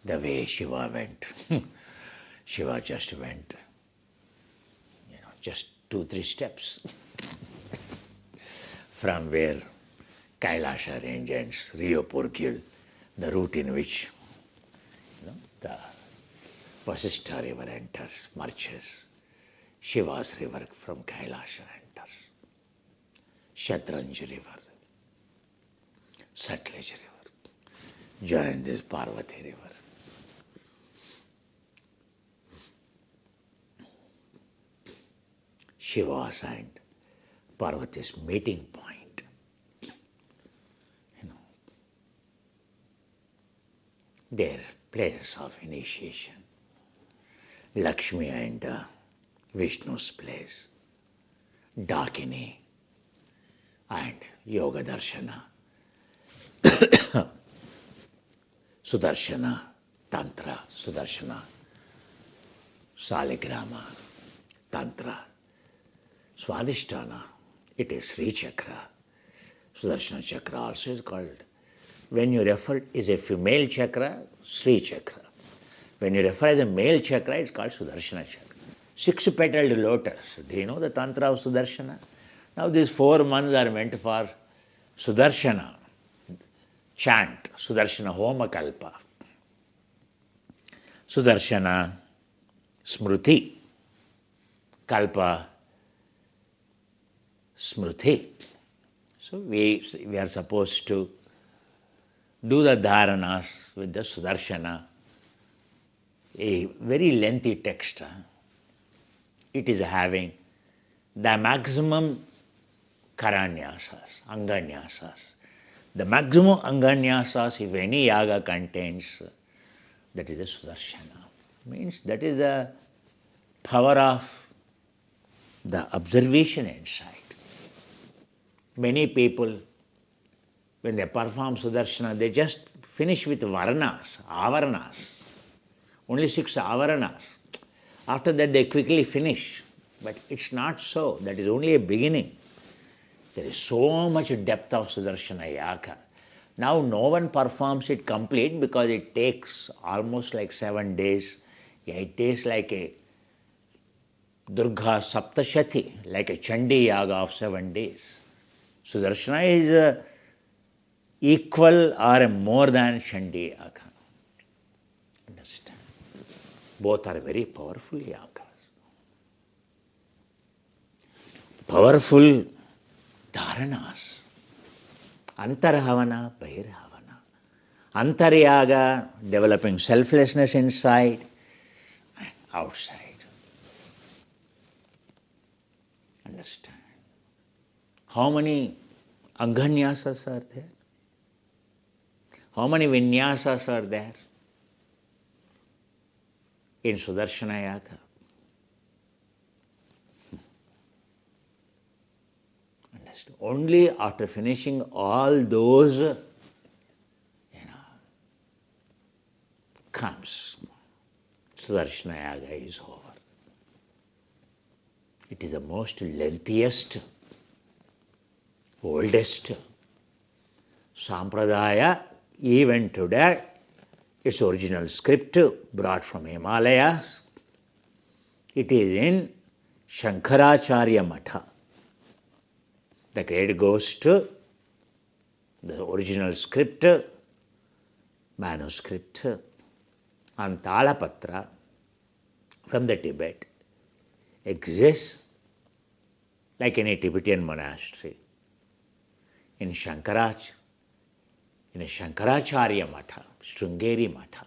The way Shiva went, Shiva just went, just 2-3 steps from where Kailasha range ends, Rio Purgil, the route in which the Vasishtha river enters, merges. Shiva's river from Kailasha enters. Shatranj river, Sutlej river, joins this Parvati river. Shiva assigned Parvati's meeting point. Their place of initiation. Lakshmi and Vishnu's place. Dakini and Yoga Darshana. Sudarshana, Tantra, Sudarshana, Saligrama, Tantra. Swadhisthana, it is Sri Chakra. Sudarshana Chakra also is called. When you refer is a female chakra, Sri Chakra. When you refer as a male chakra, it's called Sudarshana Chakra. 6-petaled lotus. Do you know the Tantra of Sudarshana? Now these 4 months are meant for Sudarshana chant, Sudarshana Homa Kalpa. Sudarshana Smruti, Kalpa Smruti. So we are supposed to do the dharanas with the Sudarshana, a very lengthy text. It is having the maximum karanyasas, anganyasas. The maximum anganyasas, if any yaga contains, that is the Sudarshana. Means that is the power of the observation insight. Many people, when they perform Sudarshana, they just finish with Varnas, Avaranas. Only 6 Avaranas. After that they quickly finish. But it's not so. That is only a beginning. There is so much depth of Sudarshana Yaga. Now no one performs it complete because it takes almost like 7 days. 8 days like a Durga Saptashati, like a Chandi Yaga of 7 days. Sudarshana is equal or more than Chandi Yaga. Understand? Both are very powerful yagas. Powerful dharanas. Antarhavana, Bahirhavana. Antaryaga, developing selflessness inside and outside. Understand? How many Anganyasas are there? How many vinyasas are there in Sudarshana Yaga? Understand? Only after finishing all those, comes Sudarshana Yaga is over. It is the most lengthiest, oldest Sampradaya, even today. Its original script brought from Himalayas. It is in Shankaracharya Matha. The credit goes to the original script, manuscript, and Talapatra from the Tibet exists like any Tibetan monastery in Shankaracharya Matha, Sringeri Matha.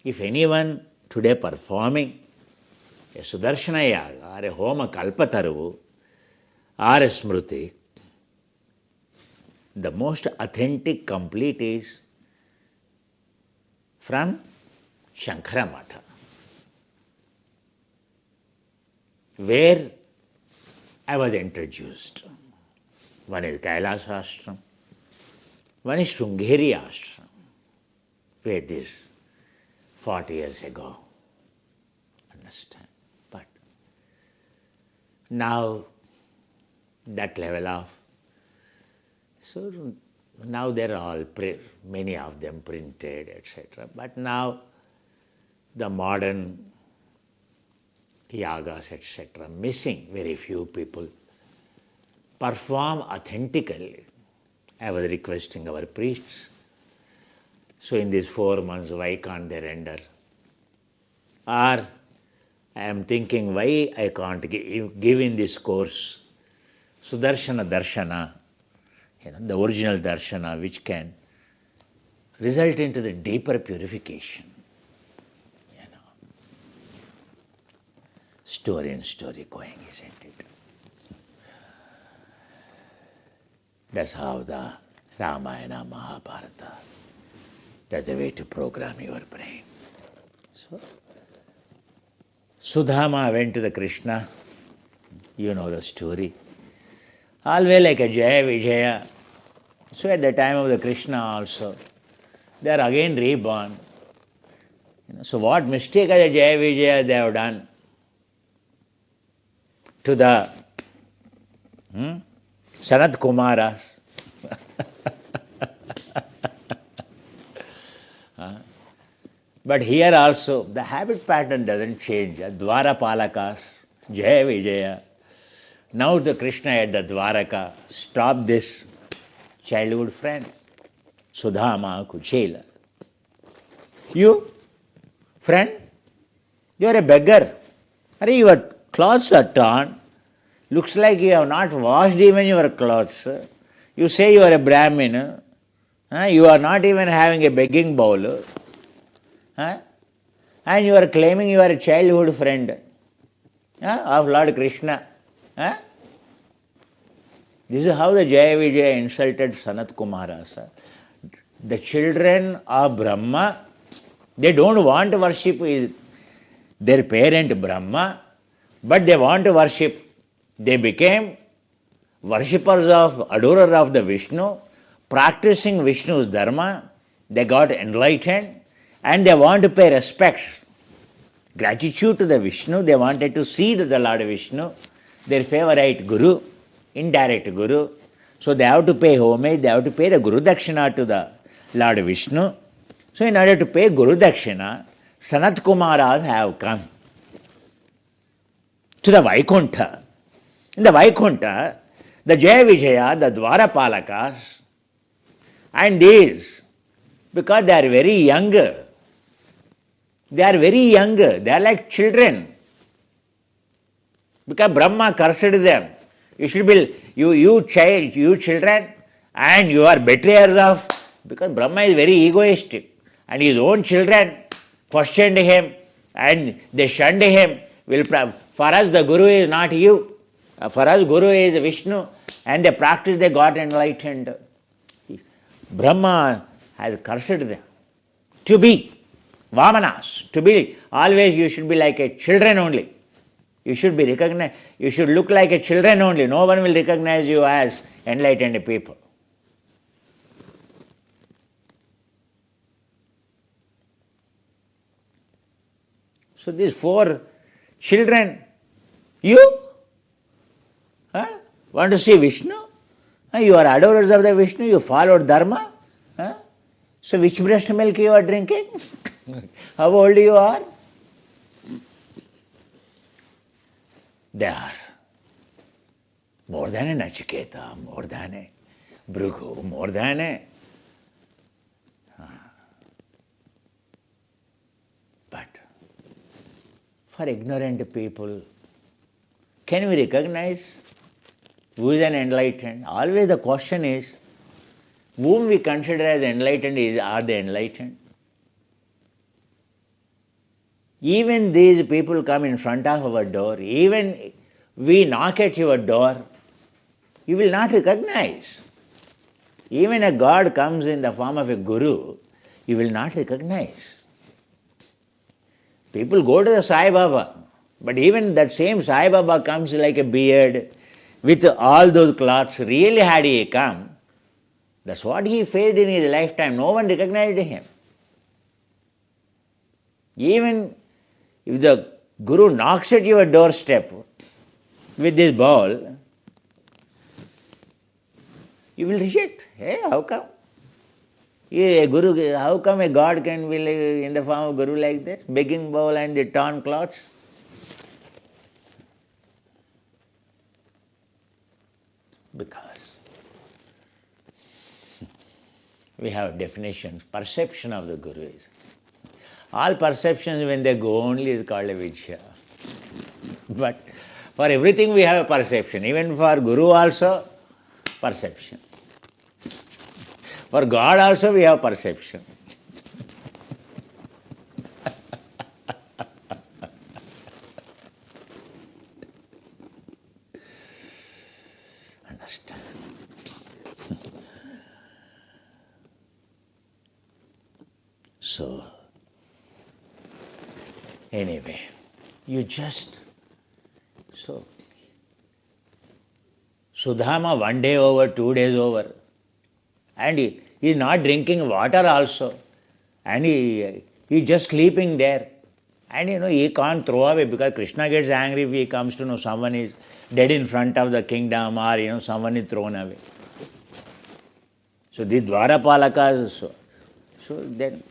If anyone today performing a Sudarshana Yaga or a Homa Kalpataru or a Smruti, the most authentic, complete is from Shankara Matha, where I was introduced. One is Kailas Ashram, one is Sringeri Ashram, where this 40 years ago. Understand? But now that level of, so now they're all, many of them printed, etc. But now the modern yagas, etc., missing, very few people perform authentically. I was requesting our priests, so in these 4 months, why can't they render? Or I am thinking, why I can't give in this course Sudarshana Darshana, the original Darshana, which can result into the deeper purification. Story and story going, isn't it? That's how the Ramayana, Mahabharata, that's the way to program your brain. So, Sudama went to the Krishna, you know the story. Always like a Jaya Vijaya. So at the time of the Krishna also, they are again reborn. So what mistake as a Jaya Vijaya they have done to the Sanat Kumaras? But here also, the habit pattern doesn't change. Dwara Palakas, Jaya Vijaya. Now the Krishna at the Dwaraka stopped this childhood friend, Sudama, Kuchela. You, friend, you are a beggar. Your clothes are torn. Looks like you have not washed even your clothes. You say you are a Brahmin. You are not even having a begging bowl. And you are claiming you are a childhood friend of Lord Krishna. This is how the Jaya Vijaya insulted Sanat Kumaras. The children of Brahma, they don't want to worship their parent Brahma, but they want to worship. They became worshippers of, adorer of the Vishnu, practicing Vishnu's dharma. They got enlightened and they want to pay respects, gratitude to the Vishnu. They wanted to see the Lord Vishnu, their favorite Guru, indirect Guru. So they have to pay homage, they have to pay the Guru Dakshina to the Lord Vishnu. So in order to pay Guru Dakshina, Sanat Kumaras have come to the Vaikuntha. In the Vaikuntha, the Jaya Vijaya, the Dwara Palakas, and these, because they are very young, they are like children. Because Brahma cursed them. You should be, you children, and you are betrayers of, because Brahma is very egoistic, and his own children questioned him, and they shunned him. For us, the Guru is not you. For us, Guru is Vishnu, and they practiced, they got enlightened. Brahma has cursed them to be Vamanas, to be always you should be like a children only. You should be recognized, you should look like a children only. No one will recognize you as enlightened people. So these four children, you want to see Vishnu? You are adorers of the Vishnu, you follow Dharma. So which breast milk you are drinking? How old you are? They are more than a Nachiketa, more than a Bhrigu, more than a... But for ignorant people, can we recognize who is an enlightened? Always the question is, whom we consider as enlightened are they enlightened? Even these people come in front of our door, even we knock at your door, you will not recognize. Even a God comes in the form of a guru, you will not recognize. People go to the Sai Baba, but even that same Sai Baba comes like a beard with all those cloths. Really, had he come, that's what he faced in his lifetime. No one recognized him. Even if the Guru knocks at your doorstep with this bowl, you will reject. Hey, how come? A Guru, how come a God can be in the form of Guru like this? Begging bowl and the torn cloths? Because we have definitions, perception of the Guru is. All perceptions when they go only is called a Vidya. But for everything we have a perception, even for Guru also perception. For God also we have perception. Understand? So, anyway, you just, so, Sudama 1 day over, 2 days over, and he is not drinking water also, and he just sleeping there, and he can't throw away because Krishna gets angry if he comes to know someone is dead in front of the kingdom or someone is thrown away. So the Dwarapalakas, so then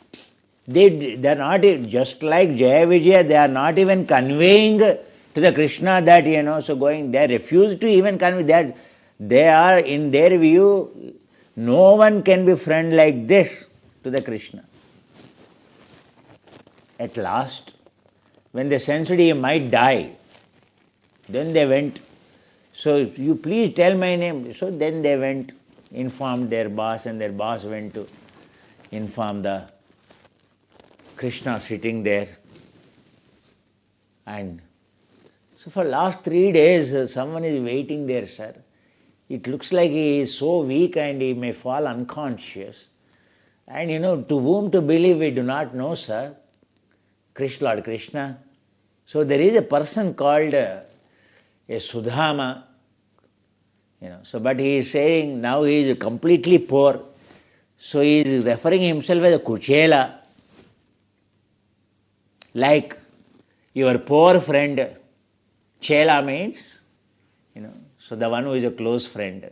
they are not, just like Jaya Vijaya, they are not even conveying to the Krishna that, so going, they refuse to even convey that. They are, in their view, no one can be friend like this to the Krishna. At last, when they sensed he might die, then they went, so you please tell my name. So then they went, informed their boss, and their boss went to inform the Krishna sitting there. And so for last 3 days, someone is waiting there, sir. It looks like he is so weak and he may fall unconscious. And to whom to believe we do not know, sir. Lord Krishna. So there is a person called a Sudama, so but he is saying now he is completely poor. So he is referring himself as a Kuchela. Like your poor friend. Chela means, so the one who is a close friend.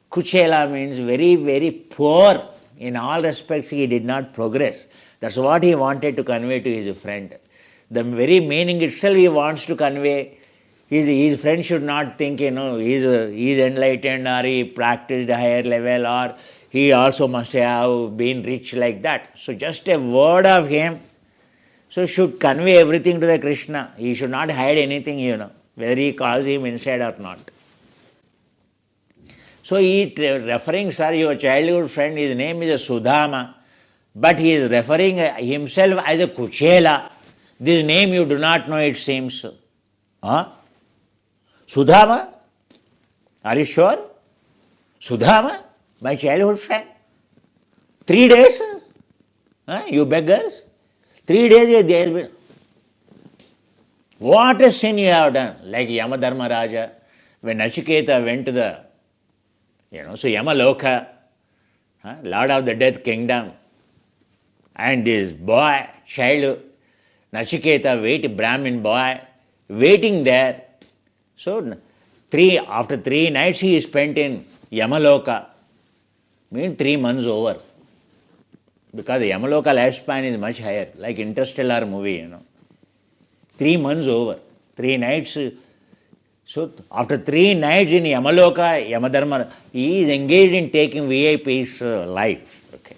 Kuchela means very, very poor. In all respects, he did not progress. That's what he wanted to convey to his friend. The very meaning itself he wants to convey. His friend should not think, he is enlightened or he practiced a higher level or he also must have been rich like that. So just a word of him, so should convey everything to the Krishna. He should not hide anything, whether he calls him inside or not. So he referring, sir, your childhood friend, his name is Sudama, but he is referring himself as a Kuchela. This name you do not know, it seems. Sudama? Are you sure? Sudama, my childhood friend. 3 days? You beggars? 3 days they have been. What a sin you have done. Like Yamadharmaraja, when Nachiketa went to the, so Yamaloka, Lord of the Death Kingdom, and this boy, child, Nachiketa, Brahmin boy, waiting there. So after 3 nights he spent in Yamaloka, means 3 months over. Because the Yamaloka lifespan is much higher, like Interstellar movie, 3 months over, 3 nights. So after 3 nights in Yamaloka, Yamadharma, he is engaged in taking VIP's life. Okay.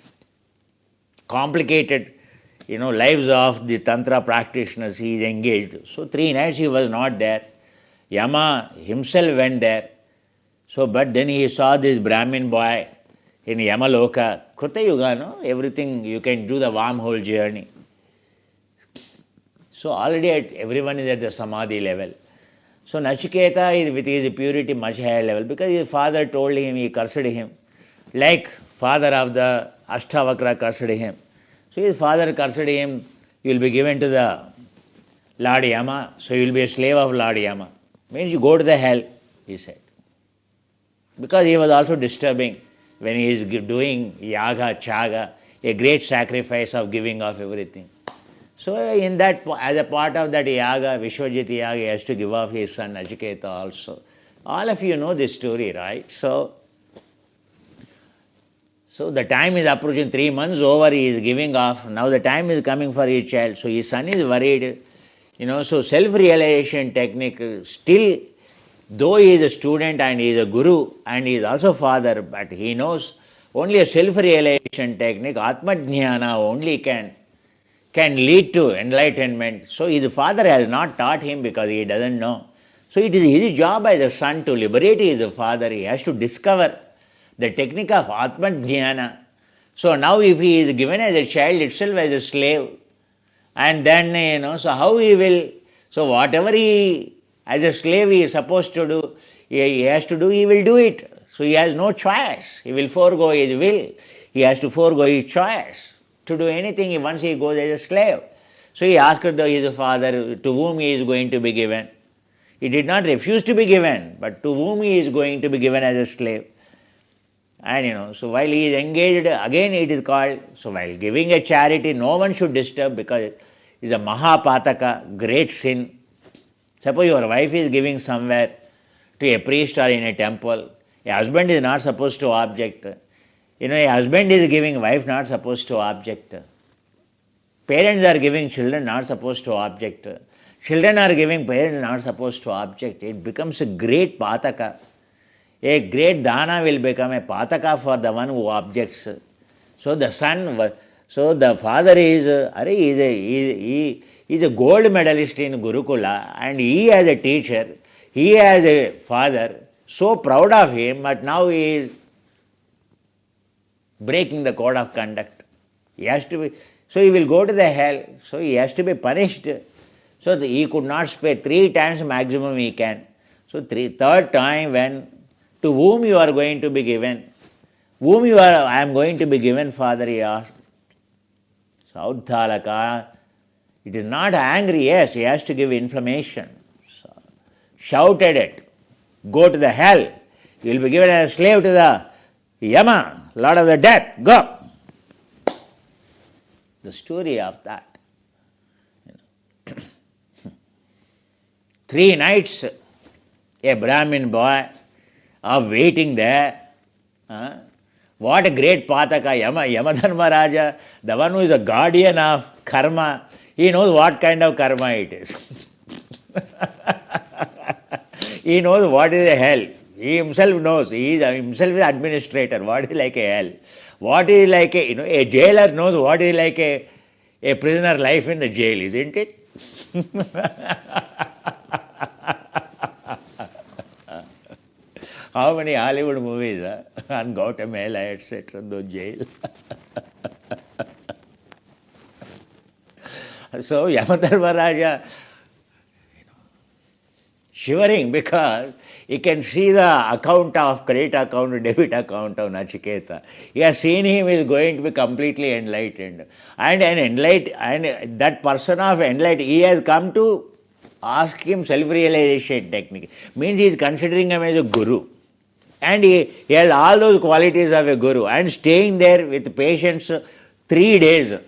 Complicated, lives of the Tantra practitioners, he is engaged. So 3 nights he was not there. Yama himself went there. So, but then he saw this Brahmin boy in Yamaloka, Kruta Yuga, everything, you can do the wormhole journey. So already everyone is at the Samadhi level. So Nachiketa is with his purity much higher level, because his father told him, he cursed him, like father of the Ashtavakra cursed him. So his father cursed him, you will be given to the Lord Yama, so you will be a slave of Lord Yama. Means you go to the hell, he said. Because he was also disturbing when he is doing yaga, chaga, a great sacrifice of giving of everything. So in that, as a part of that yaga, Vishwajit yaga, he has to give off his son Nachiketa also. All of you know this story, right? So the time is approaching, 3 months over, he is giving off. Now the time is coming for his child. So his son is worried. So self-realization technique, still, though he is a student and he is a guru and he is also father, but he knows only a self-realization technique, Atma Jnana only can lead to enlightenment. So his father has not taught him because he doesn't know. So it is his job as a son to liberate his father. He has to discover the technique of Atma Jnana. So now if he is given as a child itself as a slave, and then, so how he will, so whatever he, as a slave, he is supposed to do, he has to do, he will do it. So he has no choice. He will forego his will. He has to forego his choice to do anything once he goes as a slave. So he asked his father to whom he is going to be given. He did not refuse to be given, but to whom he is going to be given as a slave. And so while he is engaged, again it is called, so while giving a charity, no one should disturb, because it is a Mahapataka, great sin. Suppose your wife is giving somewhere to a priest or in a temple, a husband is not supposed to object. A husband is giving, wife not supposed to object. Parents are giving, children not supposed to object. Children are giving, parents not supposed to object. It becomes a great pataka. A great dana will become a pataka for the one who objects. So the son, so the father is, he is a gold medalist in Gurukula, and he as a teacher, he as a father, so proud of him, but now he is breaking the code of conduct. He has to be, so he will go to the hell, so he has to be punished. So he could not spare, 3 times maximum he can. So third time, when, to whom you are going to be given? Whom you are, I am going to be given, father, he asked. So Uddhalaka, it is not angry, yes, he has to give information. So, shouted it, go to the hell. You will be given as a slave to the Yama, Lord of the Death, go. The story of that. 3 nights, a Brahmin boy of waiting there. What a great pataka, Yamadharmaraja, the one who is a guardian of karma, he knows what kind of karma it is. He knows what is a hell. He himself knows. He is himself the administrator. What is like a hell? What is like a jailer knows what is like a prisoner life in the jail, isn't it? How many Hollywood movies on Gautamela, etc., those jail. So Yamadharmaraja shivering because he can see the account of credit account, debit account of Nachiketa. He has seen him is going to be completely enlightened. And that person of enlightened, he has come to ask him self-realization technique. Means he is considering him as a guru. And he has all those qualities of a guru. And staying there with patience 3 days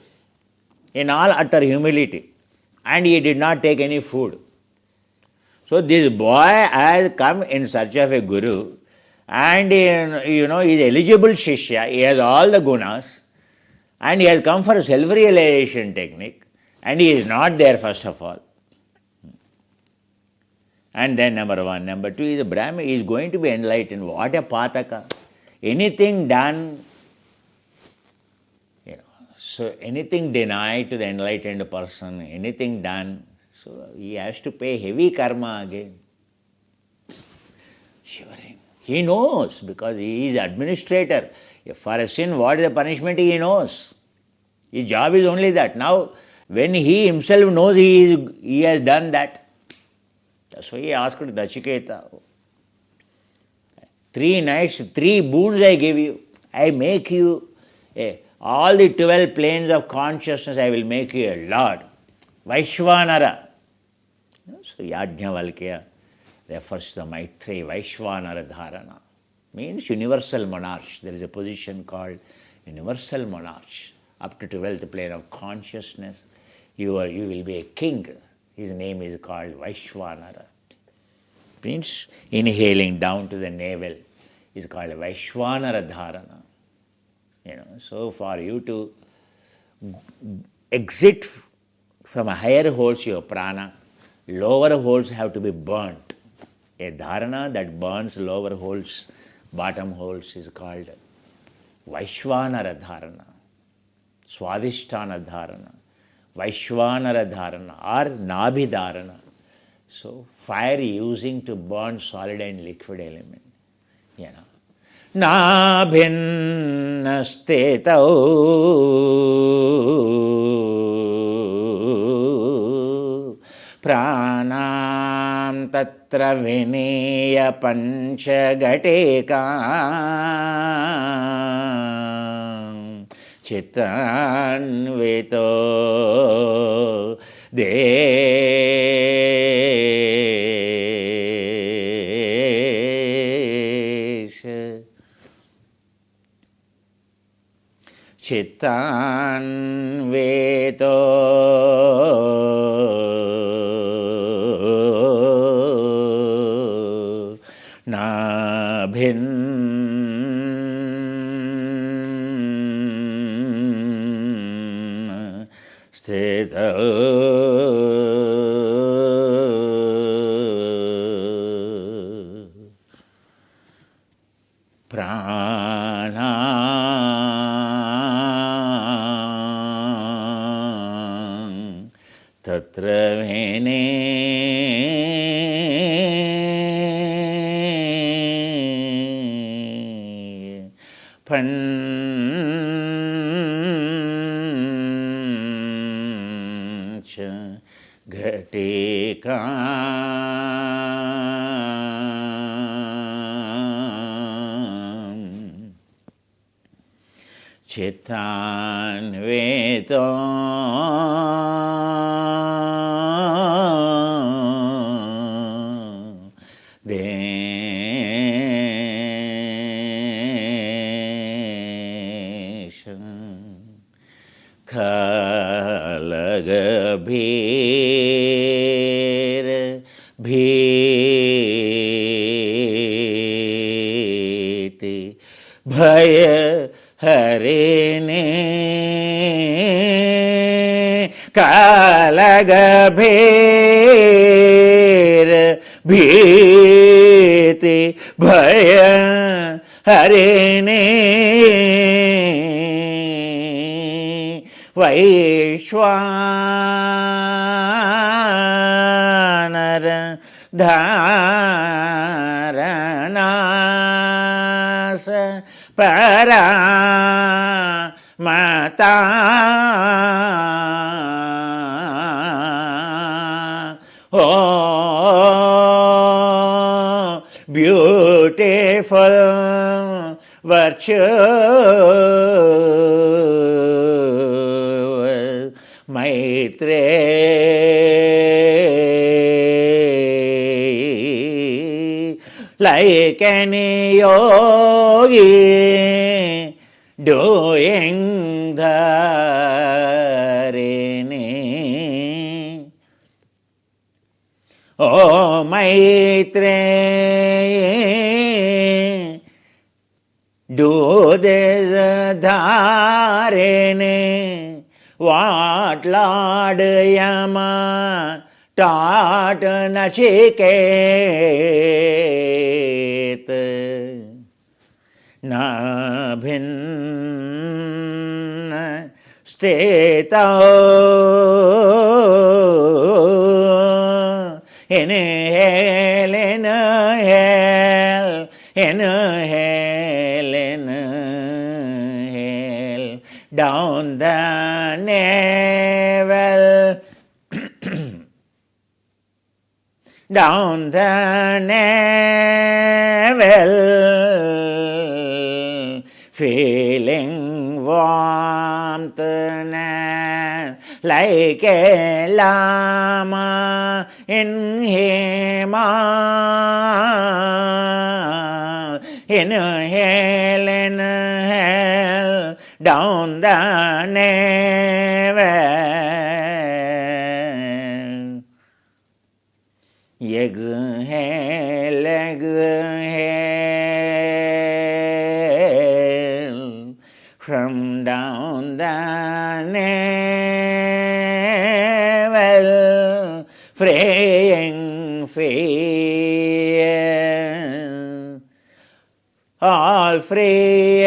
in all utter humility. And he did not take any food. So this boy has come in search of a guru, and he is eligible shishya. He has all the gunas, and he has come for a self-realization technique, and he is not there first of all. And then number one. Number two is a Brahmin. He is going to be enlightened. What a pataka. Anything done, so anything denied to the enlightened person, anything done, so he has to pay heavy karma again. Shivering. He knows because he is administrator. For a sin, what is the punishment he knows. His job is only that. Now, when he himself knows he has done that, that's why he asked Nachiketa, 3 nights, 3 boons I give you. I make you, all the 12 planes of consciousness, I will make you a Lord. Vaishvanara. So Yajnavalkya refers to the Maitreyi, Vaishvanara Dharana. Means universal monarch. There is a position called universal monarch. Up to 12th plane of consciousness, you will be a king. His name is called Vaishvanara. Means inhaling down to the navel is called Vaishvanara Dharana. So for you to exit from higher holes your prana, lower holes have to be burnt. A dharana that burns lower holes, bottom holes is called Vaishvanara Dharana, Swadhisthana Dharana, Vaishvanara Dharana or Nabhi Dharana. So fire using to burn solid and liquid element. Nabhinnastetau pranam tatra vineya panchagateka chitanvito desha chitanvito nabhin sthita prana tatra vene pancha ghateka chitanveto desha khalagabhir bhiti bhaya harine kalagabhir bhiti bhaya harine Vaishvanara Dharanasa Paramata Om beautiful virtue, Maitreyi, like any yogi doing dharini. O Maitreyi, do this dharini, what Lord Yama taught Nachiketa. Na bhinna steta inhale, inhale, inhale, inhale, down the navel, down the navel, feeling warmth like a llama in Hema. Inhale, inhale, down the navel. Exhale, exhale, from down the navel, fraying fear, all free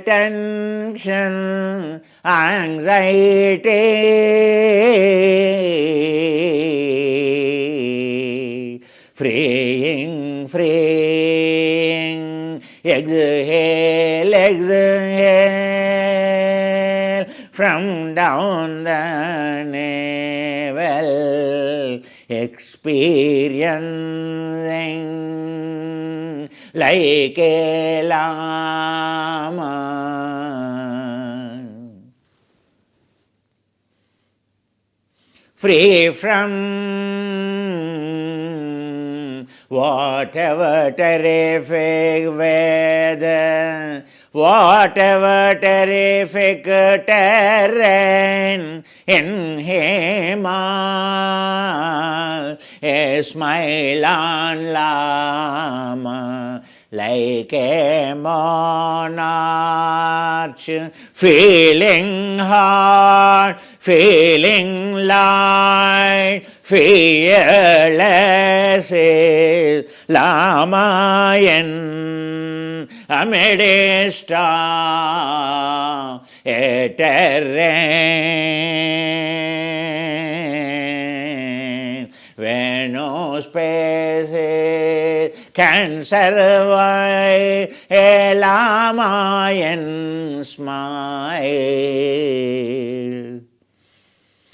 tension, anxiety, freeing, freeing, exhale, exhale, from down the navel, experiencing like a llama, free from whatever terrific weather, whatever terrific terrain in Himal, a smile on Lama like a monarch, feeling hard, feeling light, fearless is Lama in amidst a terrain where no spaces can survive a Lama in smile.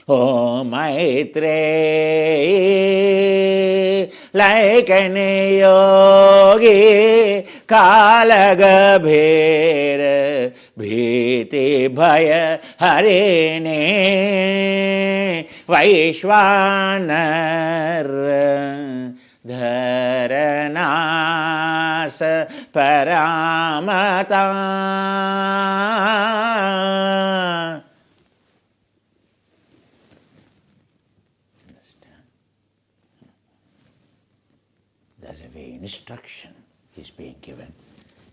O Maitreyi, like an yogi, Kalagabhira, Bhiti Bhaya Harini, Vaishvanar, Dharanas Paramata. There's a way instruction is being given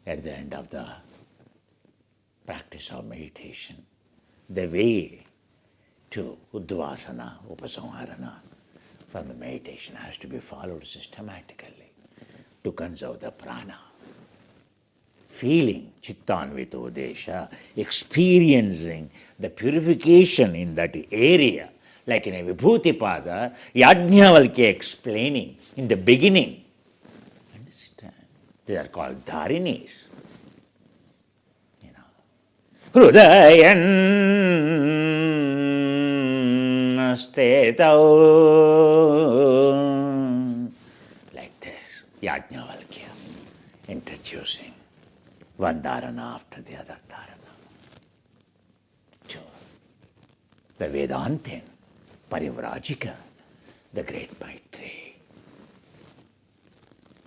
at the end of the practice of meditation. The way to Uddhvasana, Upasamharana from the meditation has to be followed systematically to conserve the prana. Feeling Chittanvito Desha, experiencing the purification in that area, like in a Vibhuti-pada, Yajnavalkya explaining in the beginning. They are called dharinis. Hrudayan stetau. Like this, Yajnavalkya. introducing one dharana after the other dharana to the Vedantin, Parivrajika, the great Maitri,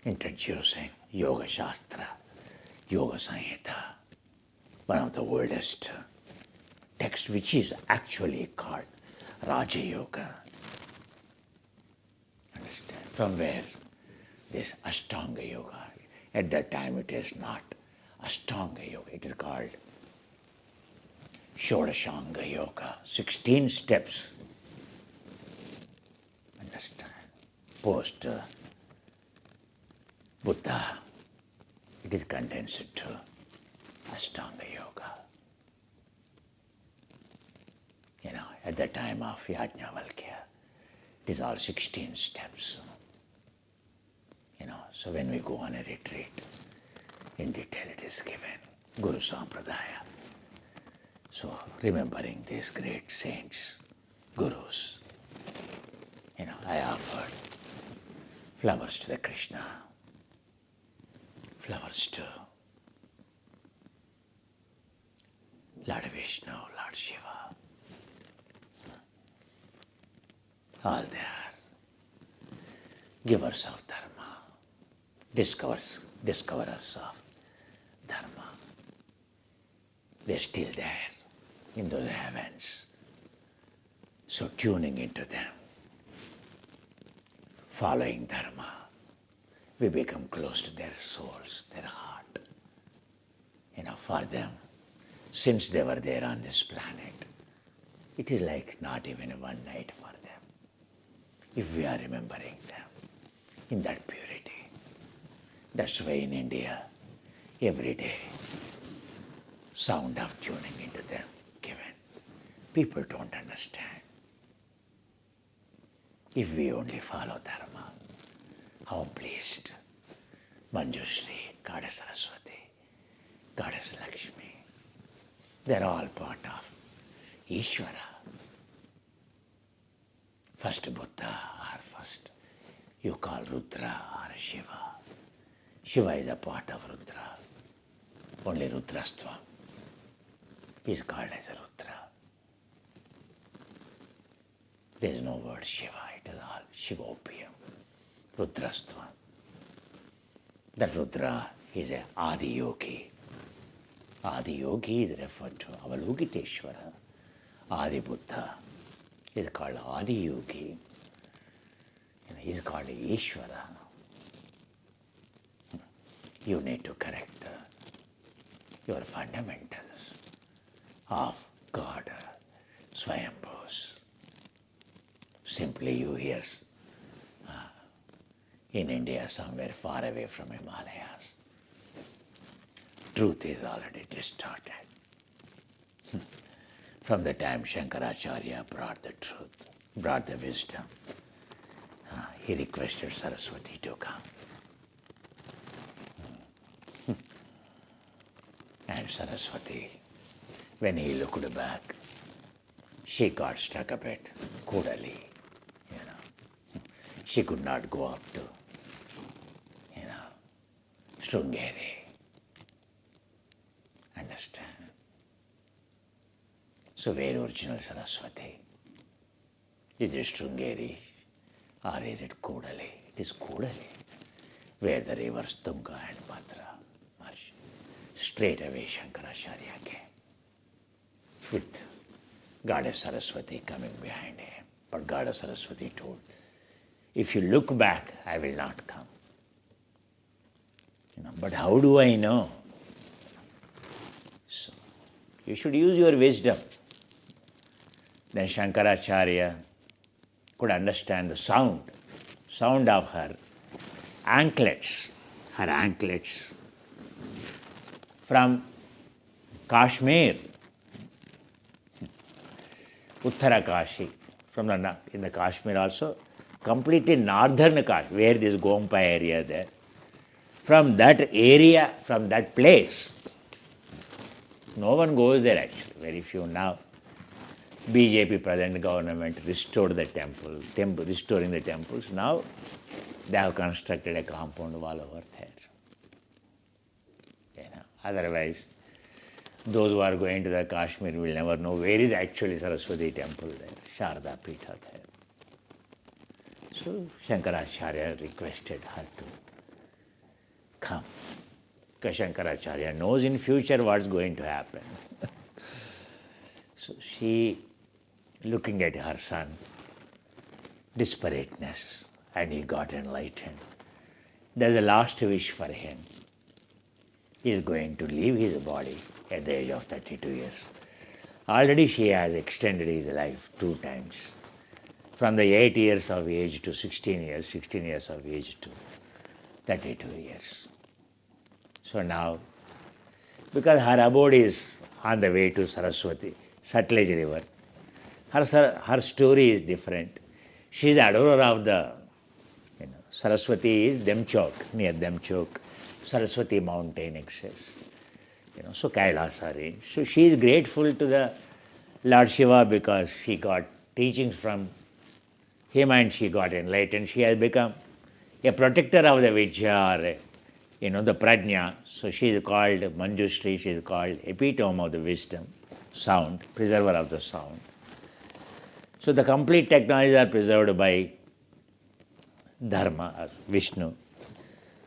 introducing Yoga Shastra, Yoga Samhita, one of the oldest texts which is actually called Raja Yoga. Understand? From where this Ashtanga Yoga, at that time it is not Ashtanga Yoga, it is called Shodashanga Yoga, 16 steps. Understand? Post Buddha, it is condensed to Ashtanga Yoga. At the time of Yajnavalkya, it is all 16 steps. So when we go on a retreat, in detail it is given, Guru Sampradaya. So remembering these great saints, gurus, I offered flowers to the Krishna, flowers to Lord Vishnu, Lord Shiva. All they are givers of dharma, discoverers of dharma. They're still there in those heavens. So tuning into them, following dharma, we become close to their souls, their heart. For them, since they were there on this planet, it is like not even one night for them. If we are remembering them in that purity. That's why in India, every day, sound of tuning into them given. People don't understand. If we only follow dharma, how pleased Manjushri, Goddess Saraswati, Goddess Lakshmi, they're all part of Ishvara. First Buddha or first you call Rudra or Shiva. Shiva is a part of Rudra. Only Rudrastvam is called as a Rudra. There is no word Shiva, it is all Shivopium, Rudrastvam. That Rudra is a Adi Yogi. Adi Yogi is referred to Avalokiteshvara. Adi Buddha is called Adi Yogi. He is called Ishvara. You need to correct your fundamentals of God, Swayambhus. Simply you hear in India, somewhere far away from Himalayas, truth is already distorted. From the time Shankaracharya brought the truth, brought the wisdom, he requested Saraswati to come. And Saraswati, when he looked back, she got stuck a bit, Kudali, She could not go up to, Srungeri. Understand? So where original Saraswati? Is it Srungeri or is it Kudali? It is Kudali, where the rivers Tunga and Bhadra merge. Straight away Shankaracharya came, with Goddess Saraswati coming behind him. But Goddess Saraswati told, if you look back, I will not come. But how do I know? So, you should use your wisdom. Then Shankaracharya could understand the sound of her anklets from Kashmir, Uttara Kashi, in the Kashmir also, completely northern Kashmir, where this Gompa area there. From that area, from that place, no one goes there actually, very few now. BJP present government restored the restoring the temples. Now they have constructed a compound wall over there. Otherwise, those who are going to the Kashmir will never know where is actually Saraswati temple there, Sharda Pitha there. So Shankaracharya requested her to come. Because Shankaracharya knows in future what's going to happen. So she, looking at her son, disparateness, and he got enlightened. There's a last wish for him. He is going to leave his body at the age of 32 years. Already she has extended his life 2 times. From the 8 years of age to 16 years, 16 years of age to 32 years. So now, because her abode is on the way to Saraswati, Sutlej river, her story is different. She is adorer of the, Saraswati is Demchok, near Demchok, Saraswati mountain exists. So Kailasa range. So she is grateful to the Lord Shiva because she got teachings from him and she got enlightened. She has become a protector of the Vidya, or the Prajna. So she is called Manjushri, she is called epitome of the wisdom, sound, preserver of the sound. So the complete technologies are preserved by Dharma, Vishnu.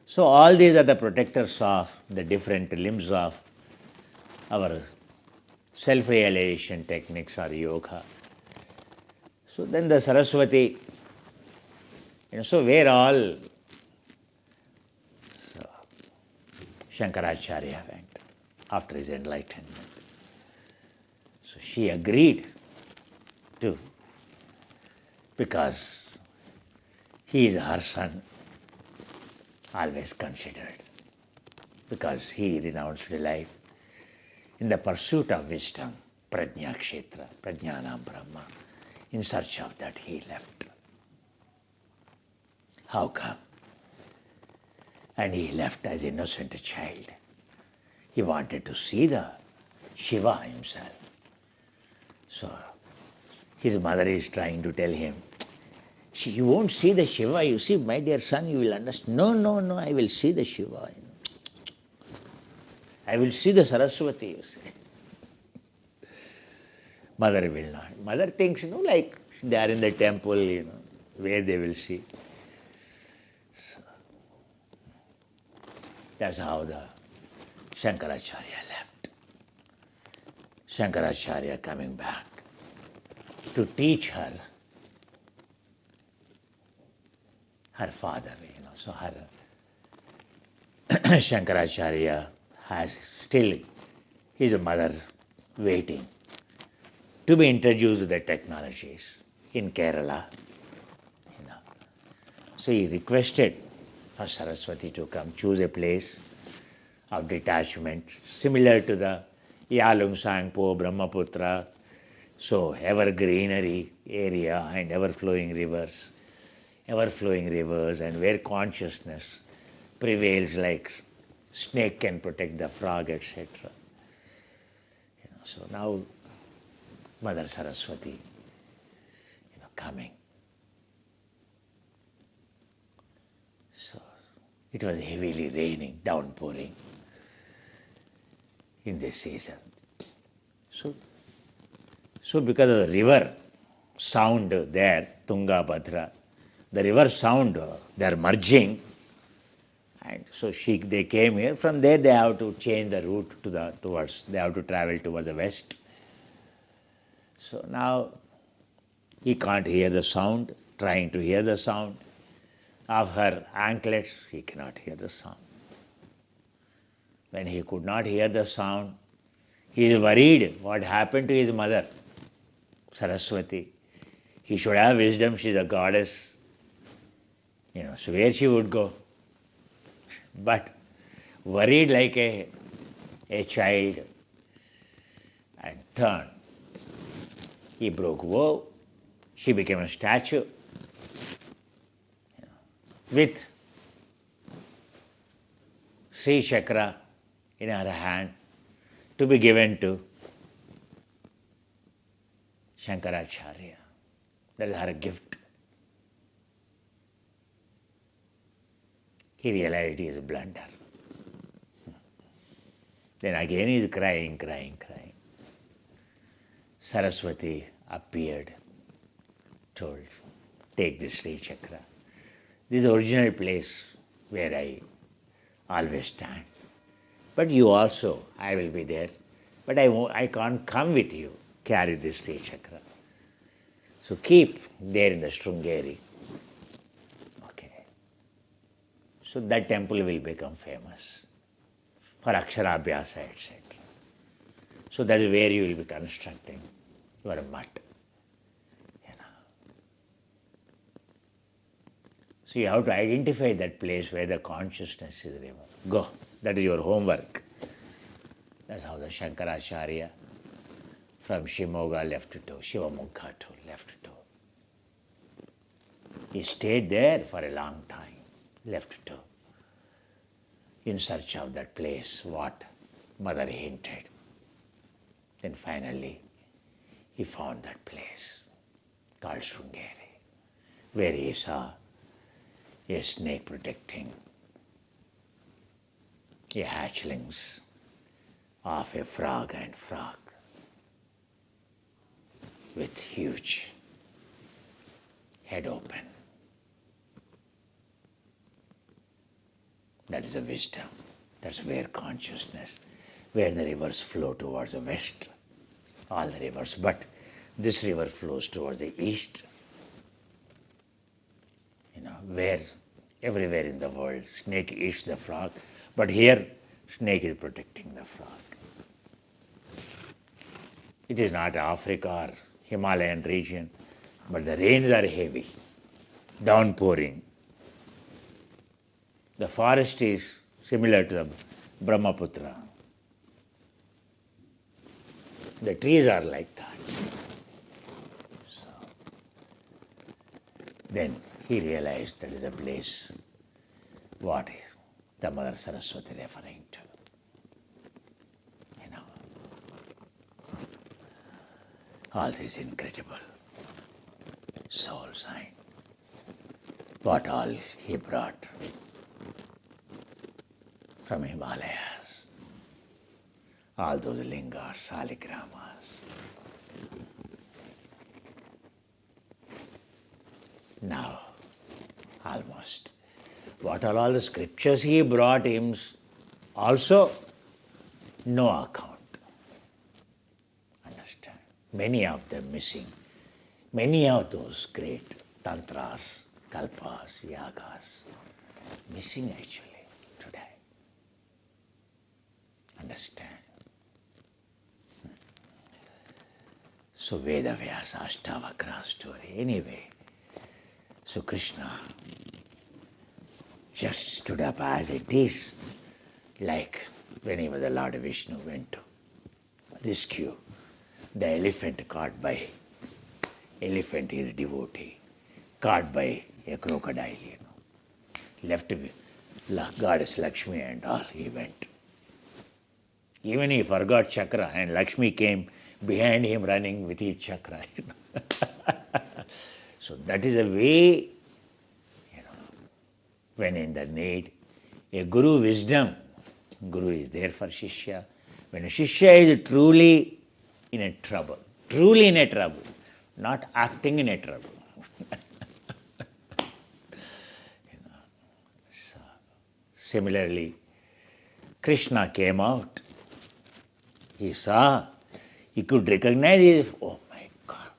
So all these are the protectors of the different limbs of our self-realization techniques or yoga. So then the Saraswati, so where all Shankaracharya went after his enlightenment. So she agreed to, because he is her son, always considered, because he renounced life in the pursuit of wisdom, Prajna Kshetra, Prajnanam Brahma. In search of that he left. How come? And he left as innocent child. He wanted to see the Shiva himself. So his mother is trying to tell him, you won't see the Shiva. You see, my dear son, you will understand. No, I will see the Shiva. I will see the Saraswati, you see. Mother will not. Mother thinks, like they are in the temple, where they will see. So, that's how the Shankaracharya left. Shankaracharya coming back to teach her father, So her Shankaracharya has still his mother waiting to be introduced to the technologies in Kerala. So he requested for Saraswati to come, choose a place of detachment, similar to the Yalung Sangpo, Brahmaputra, so ever greenery area and ever flowing rivers and where consciousness prevails like snake can protect the frog, etc. So now Mother Saraswati, coming. So it was heavily raining, downpouring in this season. So because of the river sound there, Tunga, Bhadra, the river sound, they are merging, and so they came here. From there they have to change the route they have to travel towards the west. So now he can't hear the sound, trying to hear the sound of her anklets, he cannot hear the sound. When he could not hear the sound, he is worried what happened to his mother, Saraswati. He should have wisdom, she is a goddess. So where she would go. But worried like a child, and turned. He broke vow. She became a statue with Sri Chakra in her hand to be given to Shankaracharya. That is her gift. He realized it is a blunder. Then again he is crying, crying, crying. Saraswati appeared, told, take this Sri Chakra. This is the original place where I always stand. But you also, I will be there. But I can't come with you, carry this Sri Chakra. So keep there in the Srungeri. Okay. So that temple will become famous for Aksharabhyasa, etc. So that is where you will be constructing your mutt. So you have to identify that place where the consciousness is river. Go. That is your homework. That's how the Shankaracharya from Shimoga left to Shivamogga to left to. He stayed there for a long time, left to, in search of that place, what Mother hinted. Then finally, he found that place called Srungeri, where he saw a snake protecting a hatchlings of a frog and frog with huge head open. That is a wisdom. That's where consciousness, where the rivers flow towards the west, all the rivers, but this river flows towards the east. Where everywhere in the world snake eats the frog, but here snake is protecting the frog. It is not Africa or Himalayan region, but the rains are heavy, downpouring. The forest is similar to the Brahmaputra. The trees are like that. So, then he realized that is a place what is the Mother Saraswati referring to. All this incredible soul sign. What all he brought from Himalayas. All those lingas, saligramas. Now, almost. What are all the scriptures he brought him, also no account. Understand? Many of them missing. Many of those great tantras, kalpas, yagas, missing actually today. Understand? So Veda Vyasa Ashtavakra story. Anyway, so Krishna just stood up as it is, like whenever the Lord Vishnu went to rescue the elephant caught by, elephant is devotee, caught by a crocodile, left with goddess Lakshmi and all, he went. Even he forgot chakra and Lakshmi came behind him running with his chakra. So that is a way, when in the need, a guru wisdom, guru is there for shishya. When a shishya is truly in a trouble, not acting in a trouble. So, similarly, Krishna came out. He saw, he could recognize it. Oh my God.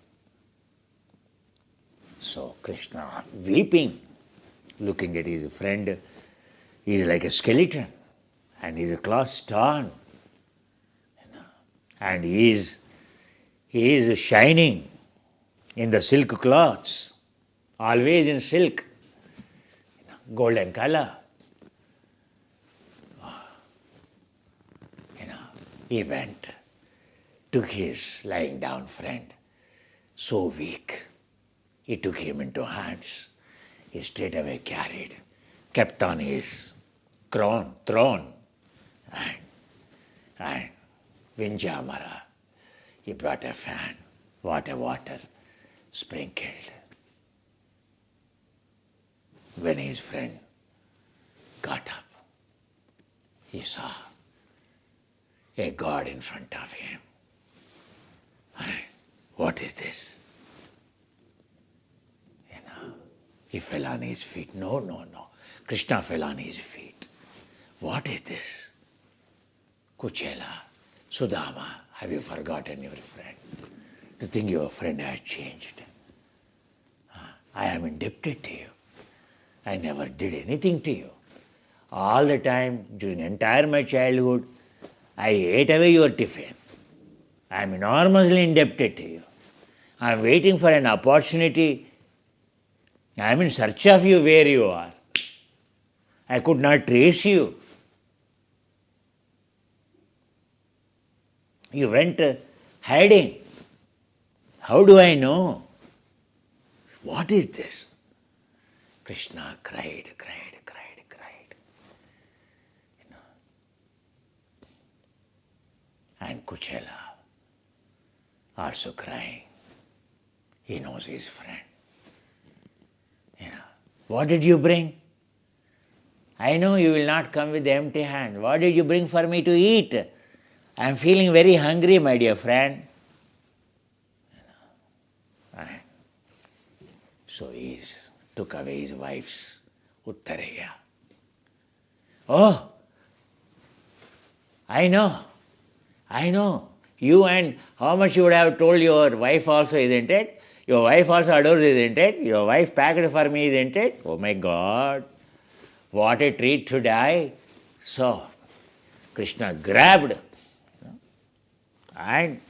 So Krishna weeping, looking at his friend, he is like a skeleton and his clothes torn. And he is shining in the silk cloths, always in silk, golden color. He went, took his lying down friend, so weak. He took him into hands. He straightaway carried, kept on his throne, and Vinjamara. He brought a fan, water, sprinkled. When his friend got up, he saw a god in front of him. What is this? He fell on his feet. No. Krishna fell on his feet. What is this? Kuchela, Sudama, have you forgotten your friend? To think your friend has changed. I am indebted to you. I never did anything to you. All the time, during entire my childhood, I ate away your tiffin. I am enormously indebted to you. I am waiting for an opportunity. I am in search of you where you are. I could not trace you. You went hiding. How do I know? What is this? Krishna cried. And Kuchela also crying. He knows his friend. What did you bring? I know you will not come with empty hand. What did you bring for me to eat? I am feeling very hungry, my dear friend. So he took away his wife's Uttareya. Oh, I know. You and how much you would have told your wife also, isn't it? Your wife also adores, isn't it? Your wife packed for me, isn't it? Oh my God, what a treat to die. So, Krishna grabbed and,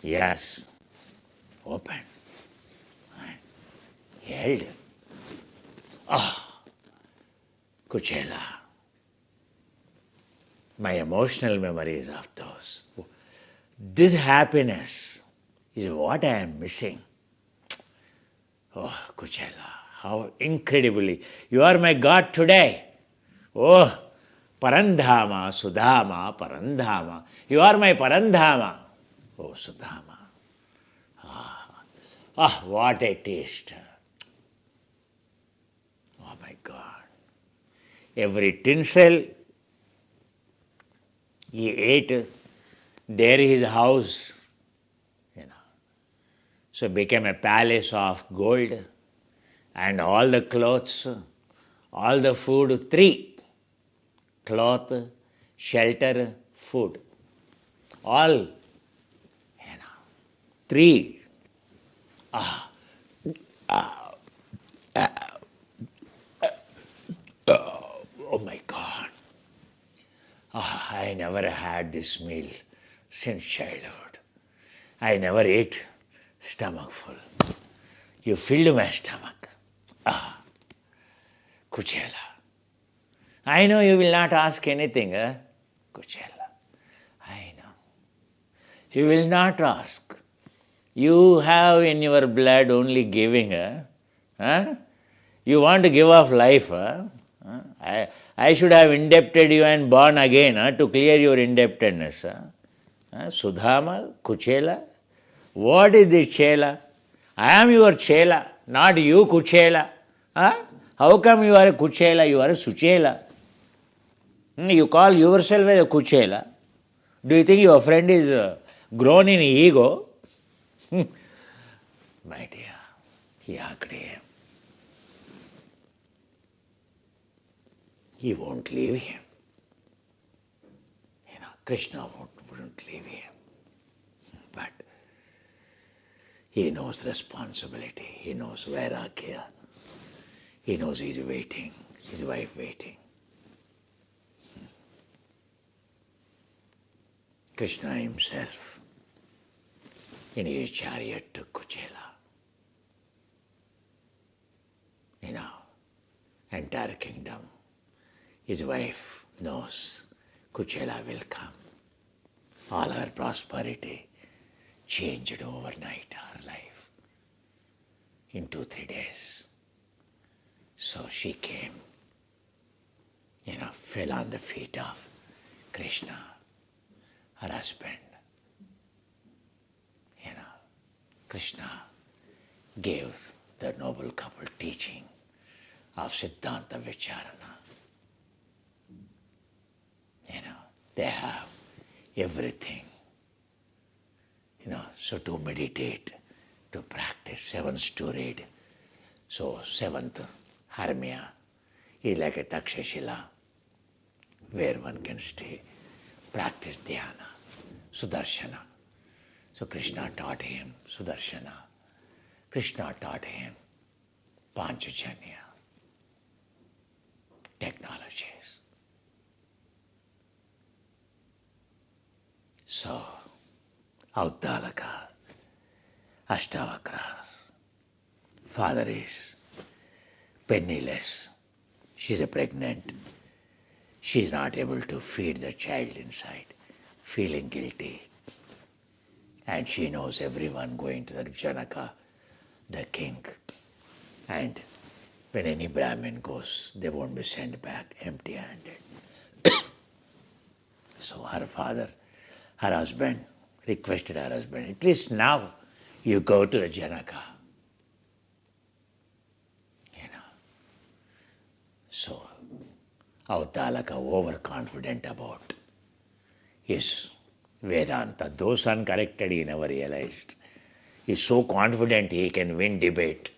yes, opened and held. Kuchela. My emotional memories of those. This happiness is what I am missing. Oh, Kuchela, how incredibly. You are my God today. Oh, Parandhama, Sudama, Parandhama. You are my Parandhama. Oh, Sudama. What a taste. Oh, my God. Every tinsel he ate, there his house, So it became a palace of gold, and all the clothes, all the food, 3. Cloth, shelter, food. All, 3. Oh my God. I never had this meal since childhood. I never ate stomach full. You filled my stomach. Kuchela. I know you will not ask anything, Kuchela. I know. You will not ask. You have in your blood only giving, You want to give off life, I should have indebted you and born again to clear your indebtedness. Sudama, Kuchela. What is this Chela? I am your Chela, not you Kuchela. How come you are a Kuchela? You are a Suchela. You call yourself as a Kuchela. Do you think your friend is grown in ego? My dear, he hugged him. He won't leave him. Krishna wouldn't leave him. But he knows responsibility. He knows vairagya. He knows he's waiting, his wife waiting. Krishna himself in his chariot to Kuchela. Entire kingdom. His wife knows Kuchela will come. All her prosperity changed overnight, her life, in 2-3 days. So she came, fell on the feet of Krishna, her husband. Krishna gave the noble couple teaching of Siddhanta Vicharana. They have everything. So to meditate, to practice, 7 storied. So 7th Hermia is like a Takshashila where one can stay, practice dhyana, Sudarshana. So Krishna taught him Sudarshana. Krishna taught him Panchajanya, technologies. So, Avdalaka, Ashtavakras, father is penniless, she is pregnant, she is not able to feed the child inside, feeling guilty. And she knows everyone going to the Janaka, the king. And when any Brahmin goes, they won't be sent back empty-handed. So her father, her husband, requested her husband, at least now you go to the Janaka. So Avtalaka, overconfident about his Vedanta, those uncorrected he never realized. He's so confident he can win debate.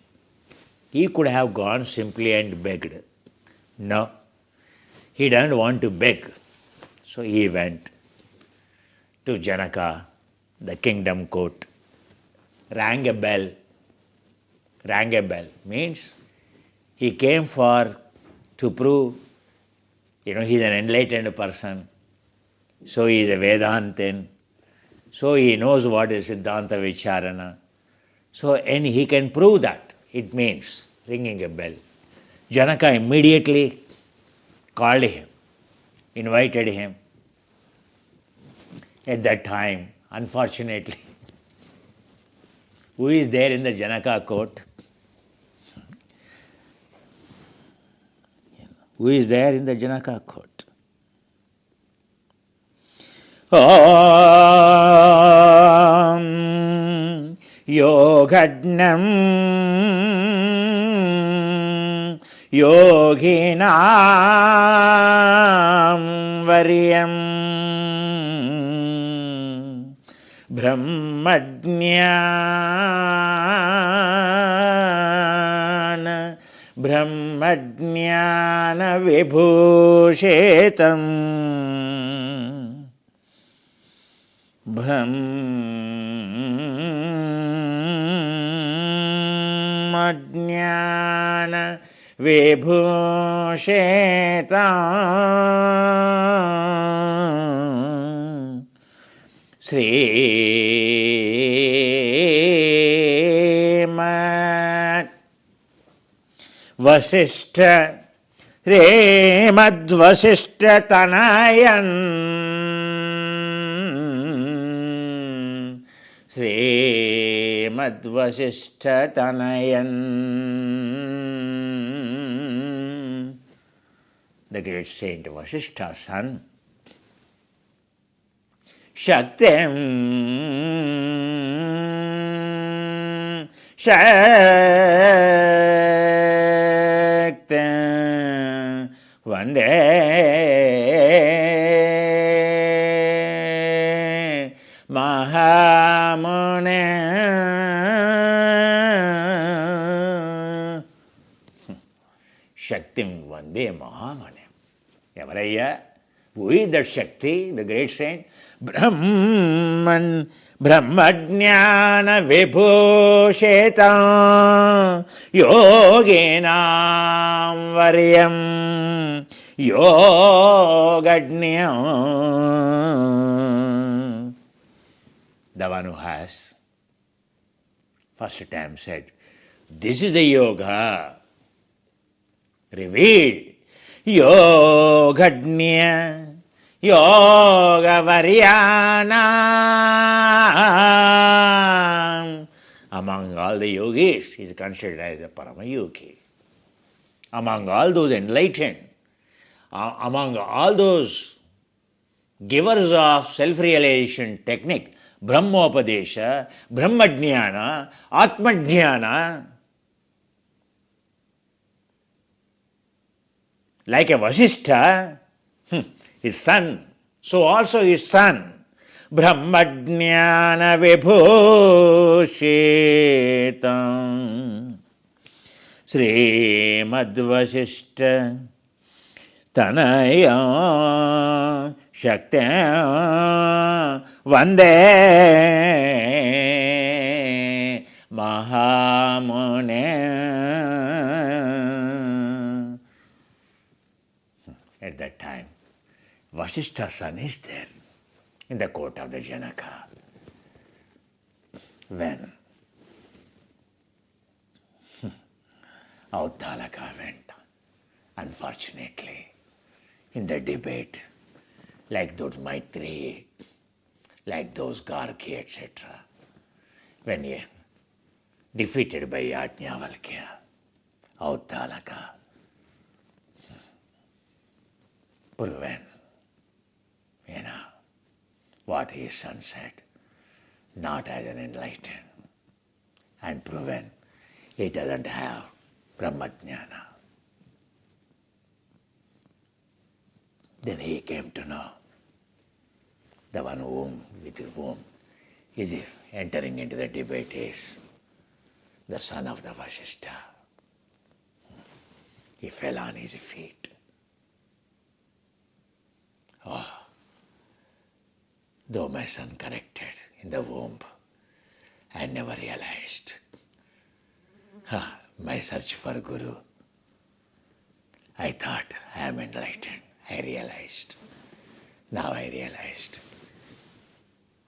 He could have gone simply and begged. No, he didn't want to beg. So he went to Janaka, the kingdom court, rang a bell. Rang a bell means he came to prove, he's an enlightened person. So he is a Vedantin. So he knows what is Siddhanta Vicharana. So, and he can prove that. It means ringing a bell. Janaka immediately called him, invited him. At that time, unfortunately, who is there in the Janaka court? Who is there in the Janaka court? Om Yogadnam Yoginam Varyam Brahmadnyana Vibhushetam Brahmadnyana Vibhushetam Srimad Vasishtha Srimad Vasishtha Tanayan Srimad Vasishtha Tanayan, the great saint Vasishtha's son, Shaktim Shaktim Vande Mahamune Shaktim Vande Mahamune. Evarayya? Who is that Shakti, the great saint? Brahman Brahmadnyana Vibhushetam Yoginam Varyam Yogadnyam. The one who has first time said, this is the yoga revealed. Yogadnya Yoga Varyana. Among all the yogis, he is considered as a Paramayogi. Among all those enlightened, among all those givers of self-realization technique, Brahmopadesha, Brahmadhyana, Atmadhyana, like a Vasishtha, his son, so also his son, Brahmajnana vibhushitam Srimadvasishta Tanaya Shakta Vande Mahamune. At that time, Vasishta's son is there in the court of the Janaka. When Auttalaka went, unfortunately, in the debate, like those Maitri, like those Gargi, etc., when he defeated by Yajnavalkya, Auttalaka proven, what his son said, not as an enlightened, and proven he doesn't have Brahmajnana. Then he came to know the one with whom is entering into the debate is the son of the Vasishta. He fell on his feet. Oh, though my son corrected in the womb, I never realized. My search for Guru, I thought I am enlightened. I realized. Now I realized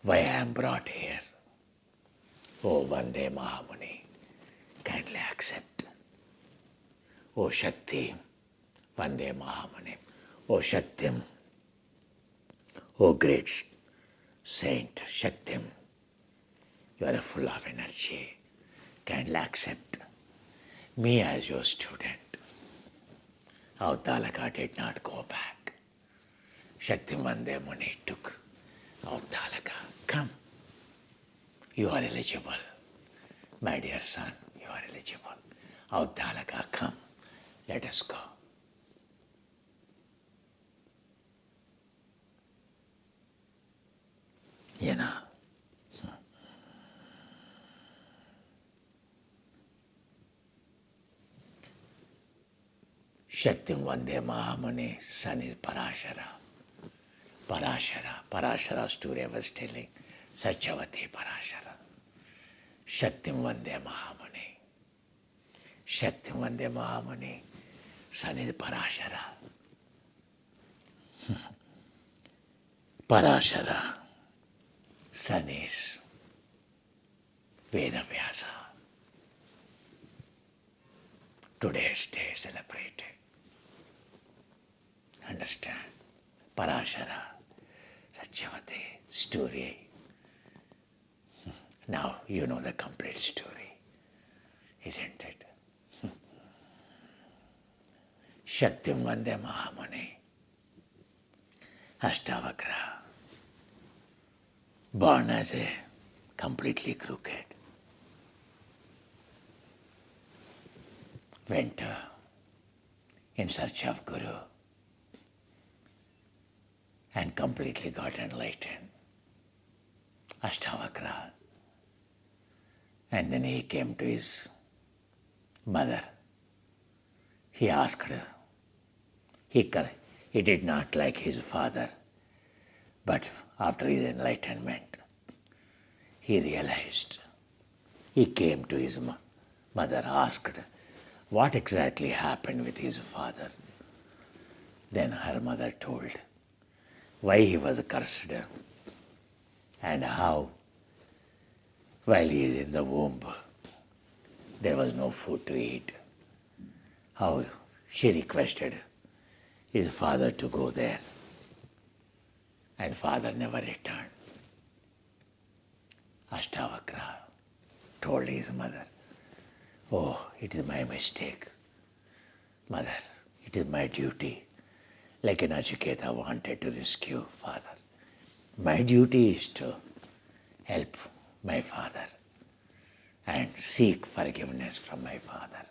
why I am brought here. Oh, Vande Mahamuni, kindly accept. Oh, Shakti, Vande Mahamuni. Oh, Shaktim, oh, great saint, Shaktim, you are full of energy. Kindly accept me as your student. Auttalaka did not go back. Shakti Vande Muni took Auttalaka. Come, you are eligible. My dear son, you are eligible. Auttalaka, come, let us go. Shaktim Vande Mahamuni, son is Parashara. Parashara story I was telling. Satyavati Parashara. Shaktim Vande Mahamuni. Shaktim Vande Mahamuni, son is Parashara. Parashara, son is Vedavyasa. Today's day celebrated. Understand? Parashara, Satyavati, story. Now you know the complete story, isn't it? Shaktim Vande Mahamuni, Asakra, born as a completely crooked, went in search of Guru and completely got enlightened. Ashtavakra. And then he came to his mother. He asked her. He did not like his father, but after his enlightenment, he realized. He came to his mother, asked what exactly happened with his father. Then her mother told why he was cursed and how, while he is in the womb, there was no food to eat. How she requested his father to go there, and father never returned. Ashtavakra told his mother, oh, it is my mistake. Mother, it is my duty. Like an Nachiketa wanted to rescue father. My duty is to help my father and seek forgiveness from my father.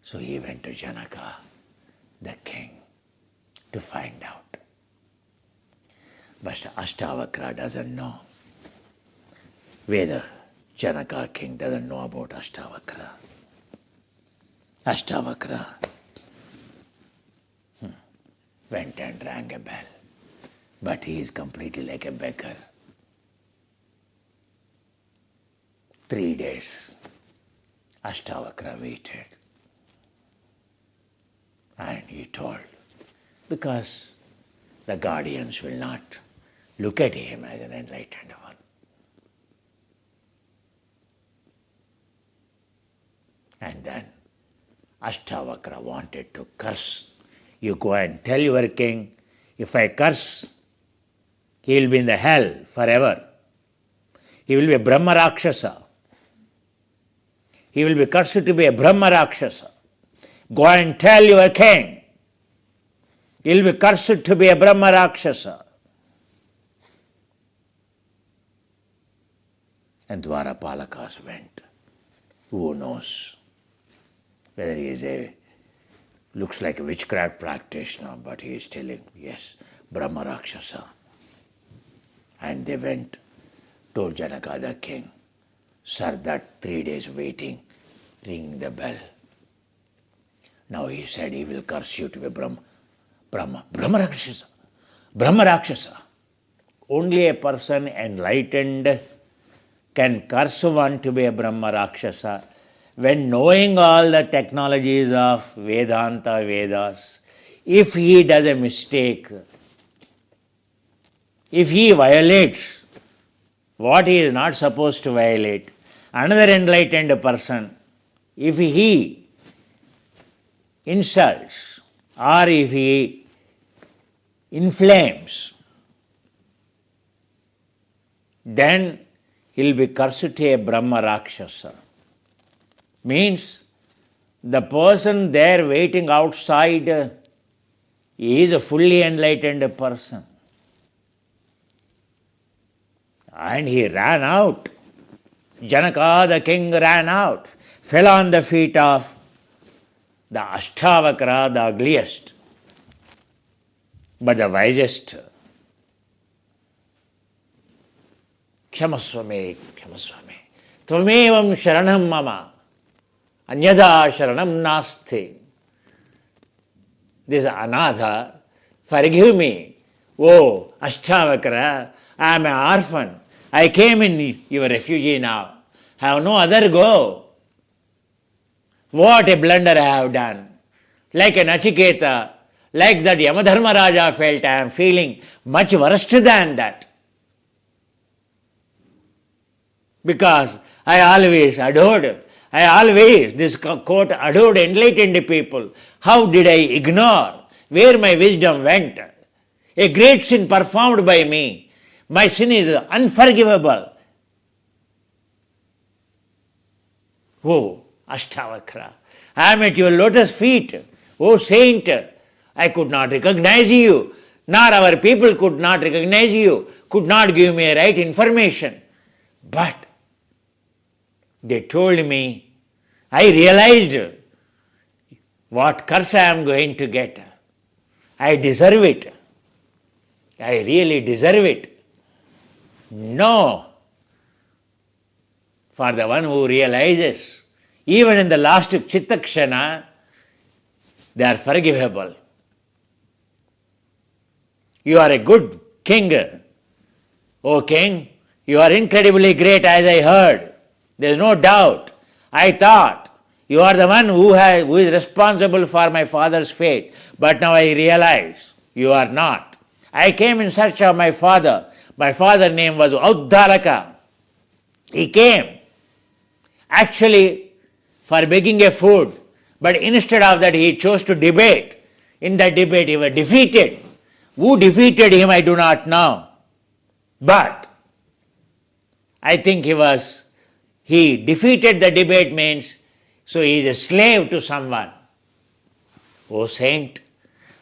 So he went to Janaka, the king, to find out. But Ashtavakra doesn't know. Veda Janaka king doesn't know about Ashtavakra. Ashtavakra went and rang a bell. But he is completely like a beggar. 3 days, Ashtavakra waited. And he told, because the guardians will not look at him as an enlightened one. And then Ashtavakra wanted to curse. You go and tell your king, if I curse, he will be in the hell forever. He will be a Brahma Rakshasa. He will be cursed to be a Brahma Rakshasa. Go and tell your king, he will be cursed to be a Brahma Rakshasa. And Dwarapalakas went. Who knows whether he is looks like a witchcraft practitioner, but he is telling, yes, Brahma Rakshasa. And they went, told Janaka the king, sir, that 3 days waiting, ringing the bell. Now he said he will curse you to be Brahma Rakshasa. Brahma Rakshasa. Only a person enlightened can curse one to be a Brahma Rakshasa when knowing all the technologies of Vedanta, Vedas. If he does a mistake, if he violates what he is not supposed to violate, another enlightened person, if he insults or if he inflames, then he will be cursed to a Brahma Rakshasa. Means the person there waiting outside is a fully enlightened person. And he ran out. Janaka the king ran out, fell on the feet of the Ashtavakra, the ugliest, but the wisest. Kshamasvame, Kshamasvame. Tvamevam sharanam mama. Anyada sharanam nasti. This anatha, forgive me. Oh, Ashtavakra, I am an orphan. I came in your refugee now. I have no other go. What a blunder I have done. Like a Nachiketa, like that Yamadharma Raja felt, I am feeling much worse than that. Because I always adored, this court adored enlightened people. How did I ignore where my wisdom went? A great sin performed by me. My sin is unforgivable. Oh, Ashtavakra, I am at your lotus feet. Oh, saint, I could not recognize you, nor our people could not recognize you, could not give me right information. But they told me, I realized what curse I am going to get. I deserve it. I really deserve it. No. For the one who realizes, even in the last Chittakshana, they are forgivable. You are a good king. O king, you are incredibly great as I heard. There is no doubt. I thought you are the one who is responsible for my father's fate. But now I realize you are not. I came in search of my father. My father's name was Uddharaka. He came actually for begging a food, but instead of that he chose to debate. In that debate he was defeated. Who defeated him I do not know. But I think he defeated the debate means, so he is a slave to someone. Oh saint,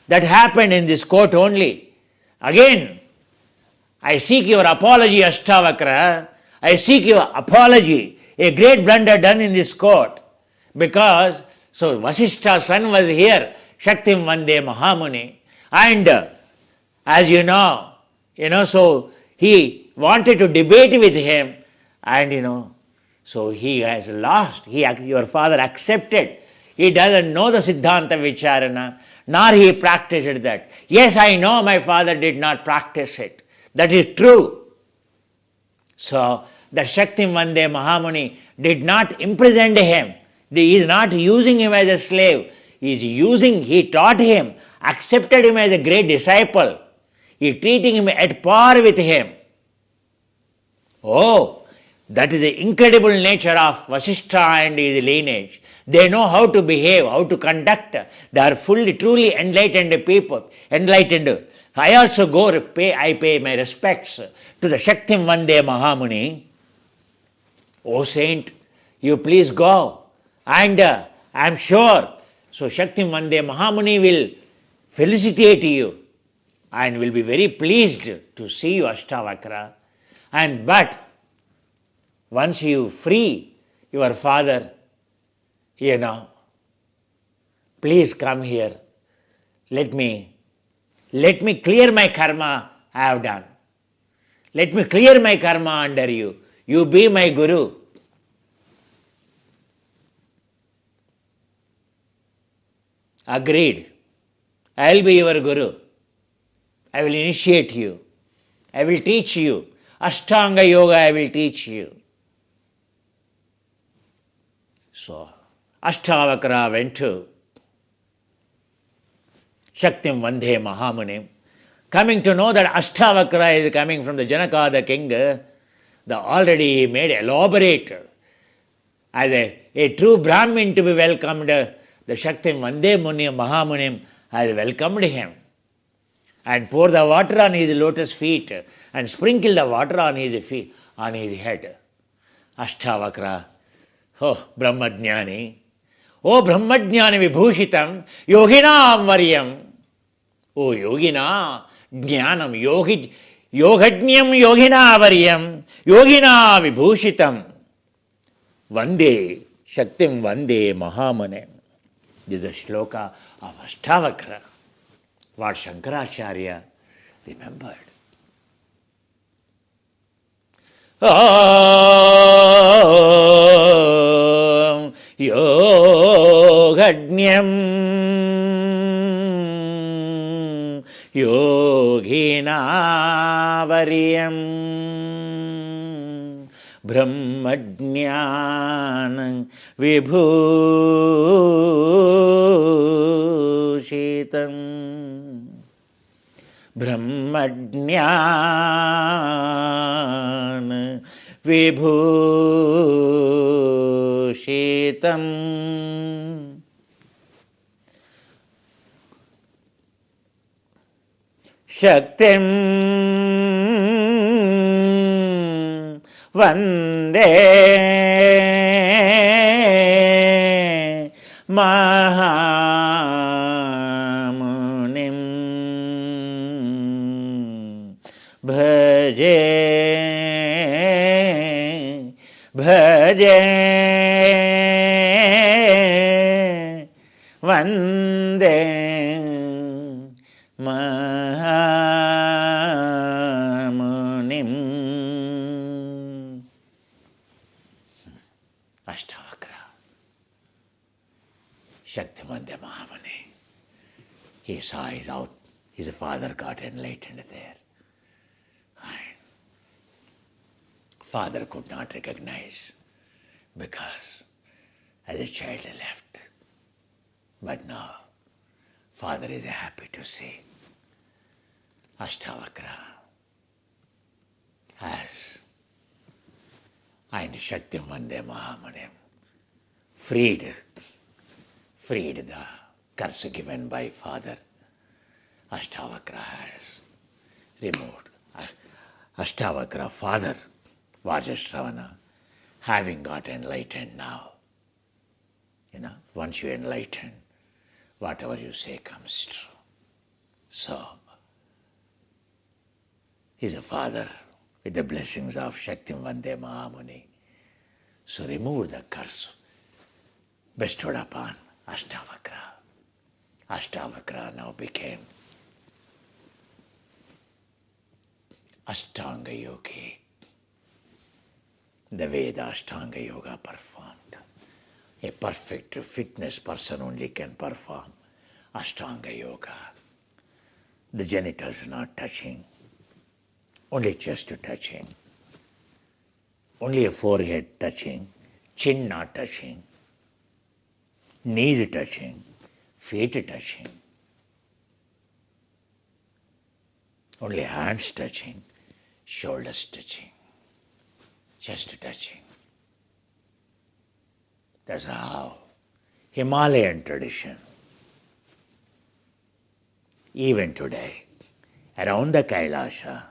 that happened in this court only. Again, I seek your apology, Ashtavakra. I seek your apology. A great blunder done in this court. Because, so Vasishta's son was here, Shaktim Vande Mahamuni. And as you know, So he wanted to debate with him, and so he has lost. Your father accepted. He doesn't know the Siddhanta Vicharana, nor he practiced that. Yes, I know my father did not practice it. That is true. So the Shakti Vande Mahamuni did not imprison him. He is not using him as a slave. He taught him, accepted him as a great disciple. He is treating him at par with him. Oh, that is the incredible nature of Vasishtha and his lineage. They know how to behave, how to conduct. They are truly enlightened people. Enlightened. I also I pay my respects to the Shakti Vande Mahamuni. Oh saint, you please go. And I am sure, so Shakti Vande Mahamuni will felicitate you and will be very pleased to see you, Ashtavakra. But once you free your father, please come here. Let me clear my karma I have done. Let me clear my karma under you. You be my guru. Agreed. I will be your guru. I will initiate you. I will teach you. Ashtanga Yoga I will teach you. So, Ashtavakra went to Shaktim Vande Mahamunim. Coming to know that Ashtavakra is coming from the Janaka the king, already made elaborate as a true Brahmin to be welcomed. The Shaktim Vande Mahamunim has welcomed him and poured the water on his lotus feet and sprinkled the water on his feet, on his head. Ashtavakra, oh Brahmajnani, oh Brahmajnani Vibhushitam, Yoginam Varyam, oh Yogina, Jnanam, Yogajnyam Yogina Varyam, Yogina Vibhushitam, Vande, Shaktim Vande Mahamunim. This is the shloka of Ashtavakra, what Shankaracharya remembered. Om Yogajnyam Yogina Varyam Brahmajnana Vibhushitam Brahmajnana Vibhushitam Shaktim Vande Mahamunim Bhaje Vande Mahamunim. Ashtavakra, Shakti Vande Mahamuni. He saw his father got enlightened there. Father could not recognize because as a child he left. But now, father is happy to see Ashtavakra has and Shakti Vande Mahamunim freed the curse given by father. Ashtavakra has removed. Ashtavakra father Vajrashravana, having got enlightened now. Once you enlighten, whatever you say comes true. So, he's a father with the blessings of Shakti Vande Mahamuni. So remove the curse bestowed upon Ashtavakra. Ashtavakra now became Ashtanga Yogi, the way the Ashtanga Yoga performed. A perfect fitness person only can perform Ashtanga Yoga. The genitals not touching, only chest touching, only a forehead touching, chin not touching, knees touching, feet touching, only hands touching, shoulders touching, chest touching. That's how Himalayan tradition, even today, around the Kailasha,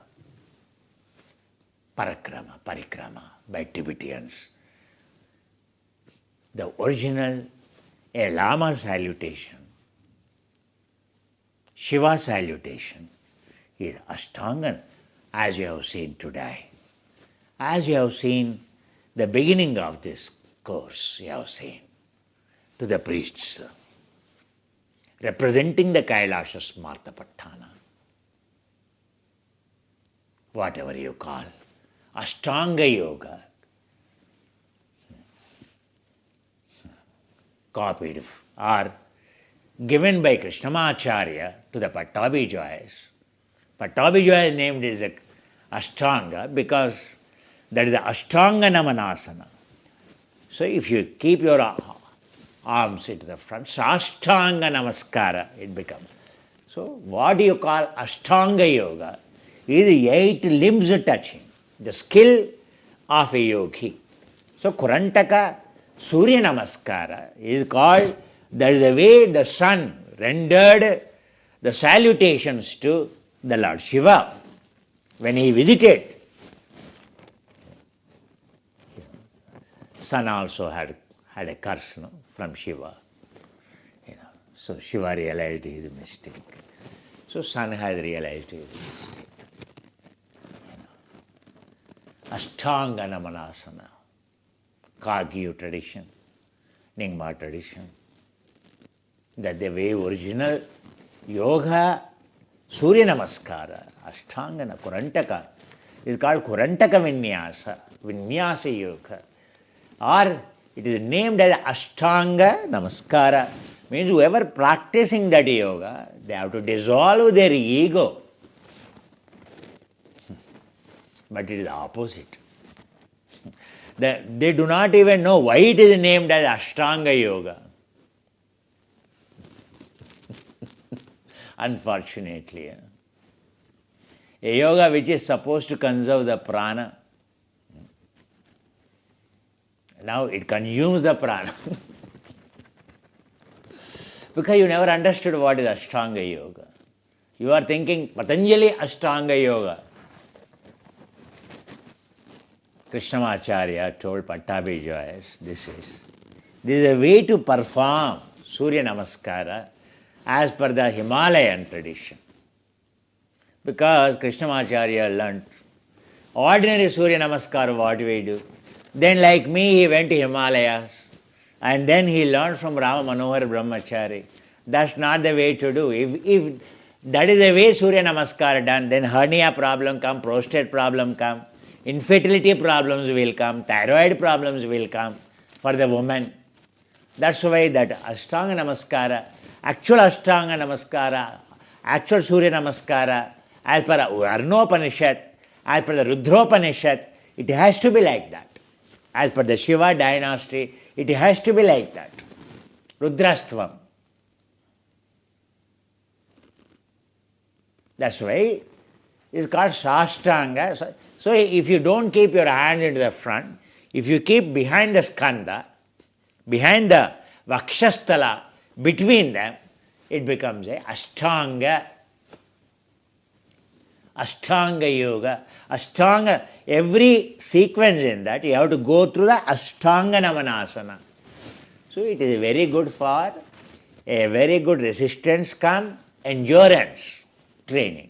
parikrama by Tibetans, the original a Lama salutation, Shiva salutation is Ashtanga, as you have seen today. As you have seen the beginning of this course, you have seen to the priests representing the Kailasha Smartapatthana, whatever you call, Ashtanga Yoga, copied or given by Krishnamacharya to the Pattabhijoyas. Pattabhijoya named as Ashtanga because that is the Ashtanga Namanasana. So if you keep your arms into the front, Sashtanga Namaskara it becomes. So what you call Ashtanga Yoga is 8 limbs touching, the skill of a yogi. So Kurantaka Surya Namaskara is called, that is the way the sun rendered the salutations to the Lord Shiva when he visited. Sun also had a curse from Shiva. So Shiva realized his mistake. So sun has realized his mistake. Ashtanga Namanasana, Kagyu tradition, Nyingma tradition, that the way original yoga, Surya Namaskara, Ashtanga, Kurantaka, is called Kurantaka Vinyasa Yoga, or it is named as Ashtanga Namaskara. Means whoever practicing that yoga, they have to dissolve their ego. But it is the opposite. They do not even know why it is named as Ashtanga Yoga. Unfortunately. A yoga which is supposed to conserve the prana, now it consumes the prana. Because you never understood what is Ashtanga Yoga. You are thinking Patanjali Ashtanga Yoga. Krishnamacharya told Pattabhijoyas, this is a way to perform Surya Namaskara as per the Himalayan tradition. Because Krishnamacharya learnt ordinary Surya Namaskara, what we do. Then like me, he went to Himalayas and then he learned from Rama Manohar Brahmachari. That's not the way to do. If that is the way Surya Namaskara done, then hernia problem come, prostate problem come, infertility problems will come, thyroid problems will come for the woman. That's why that Ashtanga Namaskara, actual Ashtanga Namaskara, actual Surya Namaskara, as per Varnopanishad, as per the Rudropanishad, it has to be like that. As per the Shiva dynasty, it has to be like that. Rudrastvam. That's why it's called Sashtanga. So if you don't keep your hand into the front, if you keep behind the skanda, behind the vakshasthala, between them, it becomes a Ashtanga. Ashtanga Yoga. Ashtanga, every sequence in that, you have to go through the Ashtanga Namanasana. So it is very good for a very good resistance come endurance training.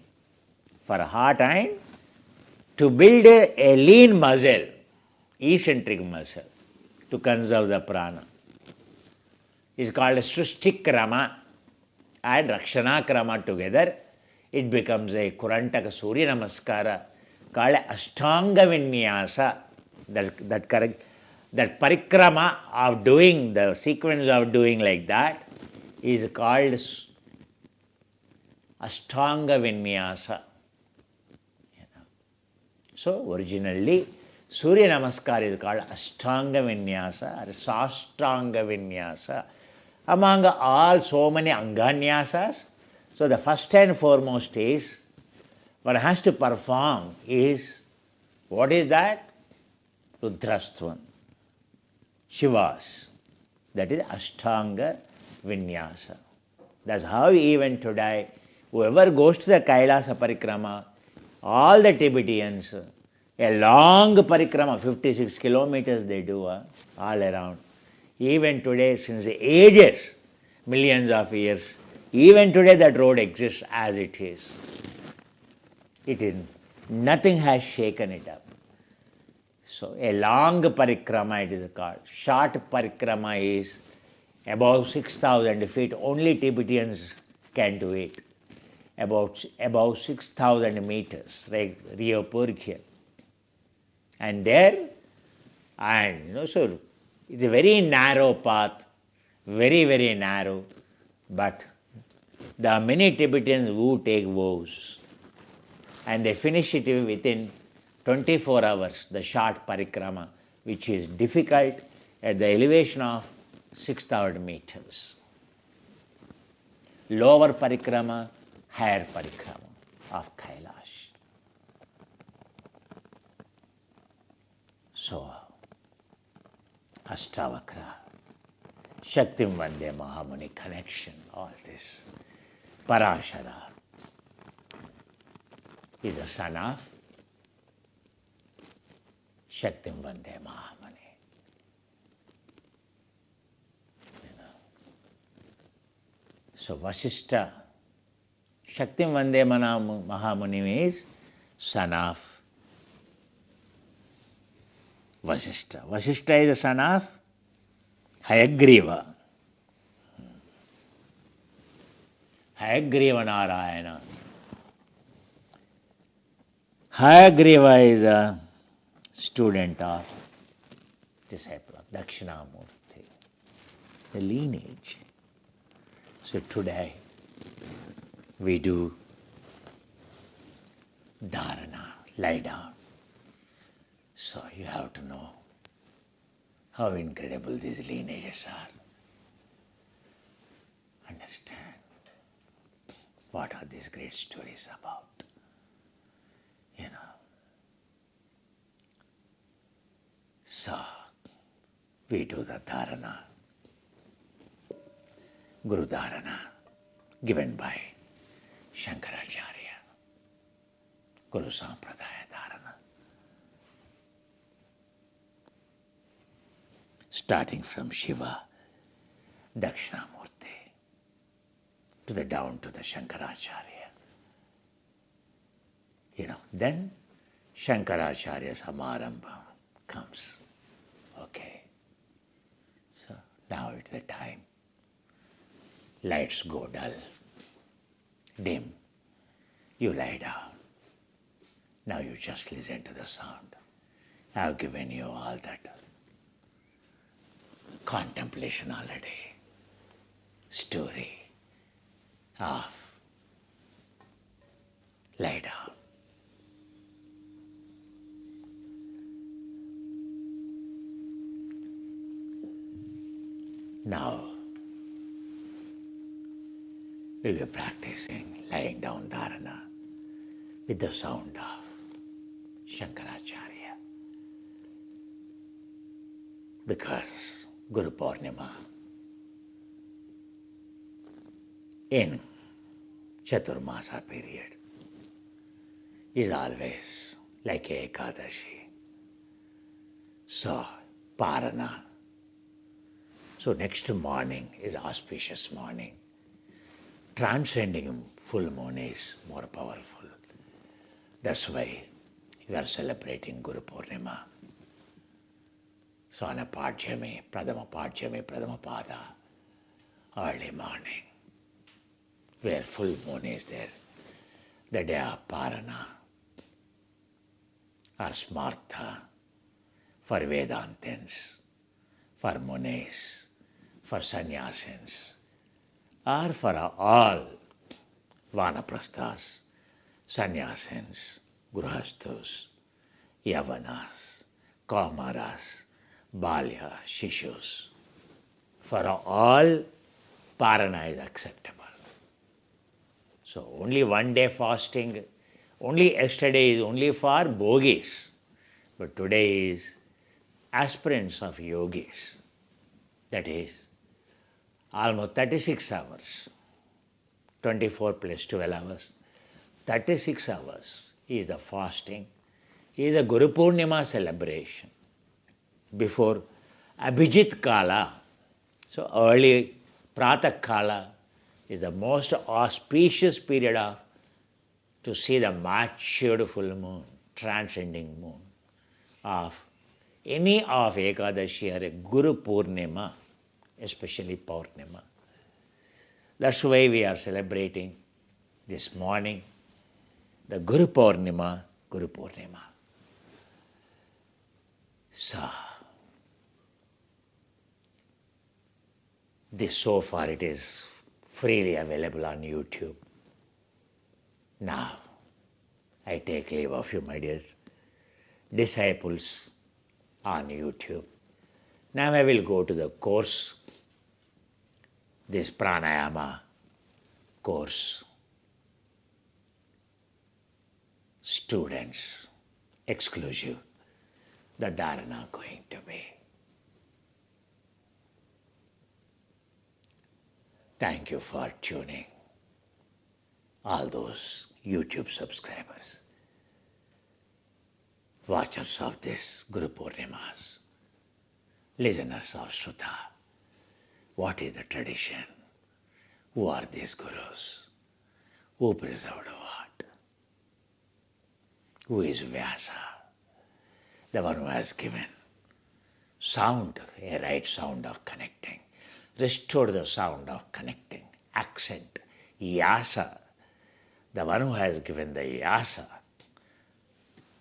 For a hard time, to build a lean muscle, eccentric muscle, to conserve the prana. It's called Srushtikrama and Rakshanakrama together. It becomes a Kurantaka Surya Namaskara, called Ashtanga Vinyasa. That correct. That parikrama of doing, the sequence of doing like that is called Ashtanga Vinyasa. So originally Surya Namaskar is called Ashtanga Vinyasa or Sashtanga Vinyasa. Among all so many Anganyasas, so the first and foremost is, one has to perform is, what is that? Rudrastvam, Shivas. That is Ashtanga Vinyasa. That's how even today, whoever goes to the Kailasa Parikrama, all the Tibetans, a long parikrama, 56 kilometers they do all around. Even today, since the ages, millions of years, even today that road exists as it is. It is, nothing has shaken it up. So a long parikrama it is called. Short parikrama is above 6,000 feet. Only Tibetans can do it. About 6,000 meters, like Rio Purkya. And there, and so it's a very narrow path, very, very narrow, but there are many Tibetans who take vows and they finish it within 24 hours, the short parikrama, which is difficult at the elevation of 6,000 meters. Lower parikrama, higher parikrama of Kailash. So, Ashtavakra, Shaktim Vande Mahamuni connection, all this. Parashara is the son of Shaktim Vande Mahamuni. So Vasishtha, Shaktim Vande Mahamuni is son of Vasishtha. Vasishtha is the son of Hayagriva. Hayagriva Narayana. Hayagriva is a student of, disciple of Dakshinamurti, the lineage. So today we do dharana, lie down. So you have to know how incredible these lineages are. Understand what are these great stories about. So we do the dharana, Guru Dharana, given by Shankaracharya, Guru Sampradaya Dharana. Starting from Shiva, Dakshinamurti, to the down to the Shankaracharya. Then Shankaracharya Samarambha comes. Okay. So now it's the time. Lights go dull, dim. You lie down. Now you just listen to the sound. I've given you all that contemplation already, story of lie down. Now we'll be practicing lying down dharana with the sound of Shankaracharya. Because Guru Purnima in Chaturmasa period is always like Ekadashi. So, Parana. So next morning is auspicious morning. Transcending full moon is more powerful. That's why we are celebrating Guru Purnima. So on a Pradhyami, Pradama Pada, early morning, where full moon is there, the day of Parana. or Smartha for Vedantins, for Munis, for Sannyasins, or for all Vanaprasthas, Sannyasins, Grihasthus, Yavanas, Kaumaras, Balya, Shishus. For all, Parana is acceptable. So only one day fasting, only yesterday is only for bogis, but today is aspirants of yogis. That is almost 36 hours, 24 plus 12 hours, 36 hours is the fasting, is the Guru Purnima celebration before Abhijit Kala. So early Pratah Kala is the most auspicious period of to see the matured full moon, transcending moon of any of Ekadashi or a Guru Purnima, especially Purnima. That's why we are celebrating this morning the Guru Purnima, Guru Purnima. So, this so far it is freely available on YouTube. Now, I take leave of you, my dear disciples, on YouTube. Now I will go to the course, this pranayama course. Students, exclusive, the dharana going to be. Thank you for tuning, all those YouTube subscribers, watchers of this Guru Purnimas, listeners of Shruta. What is the tradition? Who are these Gurus? Who preserved what? Who is Vyasa? The one who has given sound, a right sound of connecting, restored the sound of connecting, accent, yasa, the one who has given the yasa,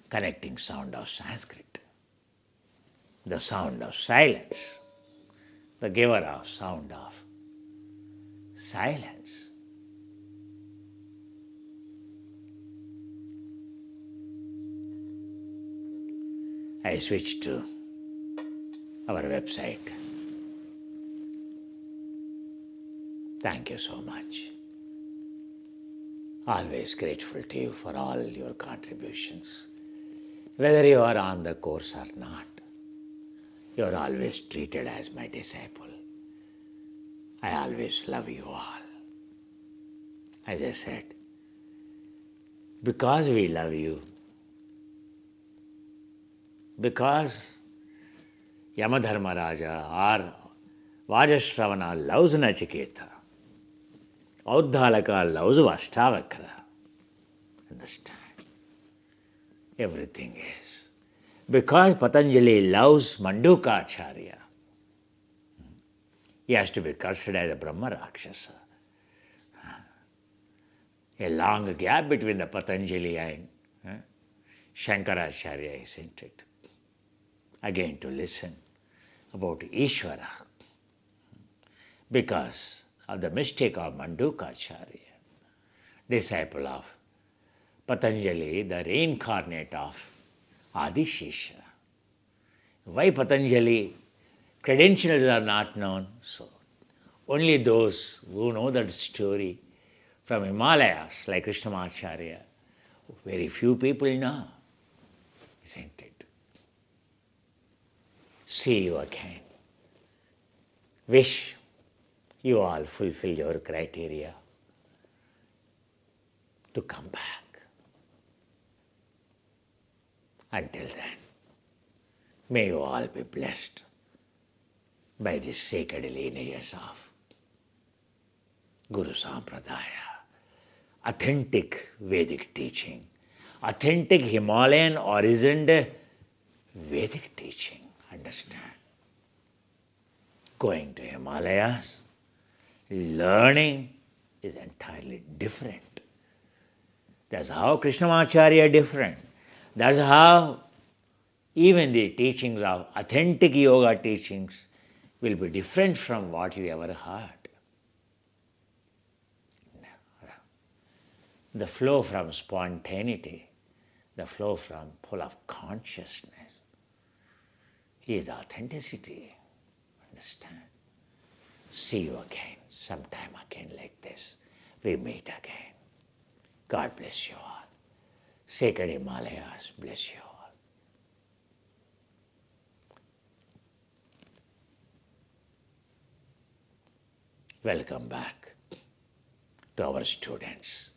connecting sound of Sanskrit, the sound of silence, the giver of sound of silence. I switched to our website. Thank you so much. Always grateful to you for all your contributions. Whether you are on the course or not, you are always treated as my disciple. I always love you all. As I said, because we love you, because Yamadharmaraja or Vajashravana loves Nachiketa, Uddalaka loves Vastavakra. Understand? Everything is. Because Patanjali loves Mandukacharya, he has to be cursed as a Brahma Rakshasa. A long gap between the Patanjali and Shankaracharya, isn't it? Again to listen about Ishvara. Because of the mistake of Mandukacharya, disciple of Patanjali, the reincarnate of Adishesha. Why Patanjali credentials are not known? So only those who know that story from Himalayas, like Krishnamacharya, very few people know, isn't it? See you again. Wish you all fulfill your criteria to come back. Until then, may you all be blessed by these sacred lineages of Guru Sampradaya, authentic Vedic teaching, authentic Himalayan origin Vedic teaching. Understand? Going to Himalayas, learning is entirely different. That's how Krishnamacharya is different. That's how Even the teachings of authentic yoga teachings will be different from what you ever heard. The flow from spontaneity, the flow from full of consciousness is authenticity. Understand? See you again, sometime again like this. We meet again. God bless you all. Sacred Himalayas bless you all. Welcome back to our students.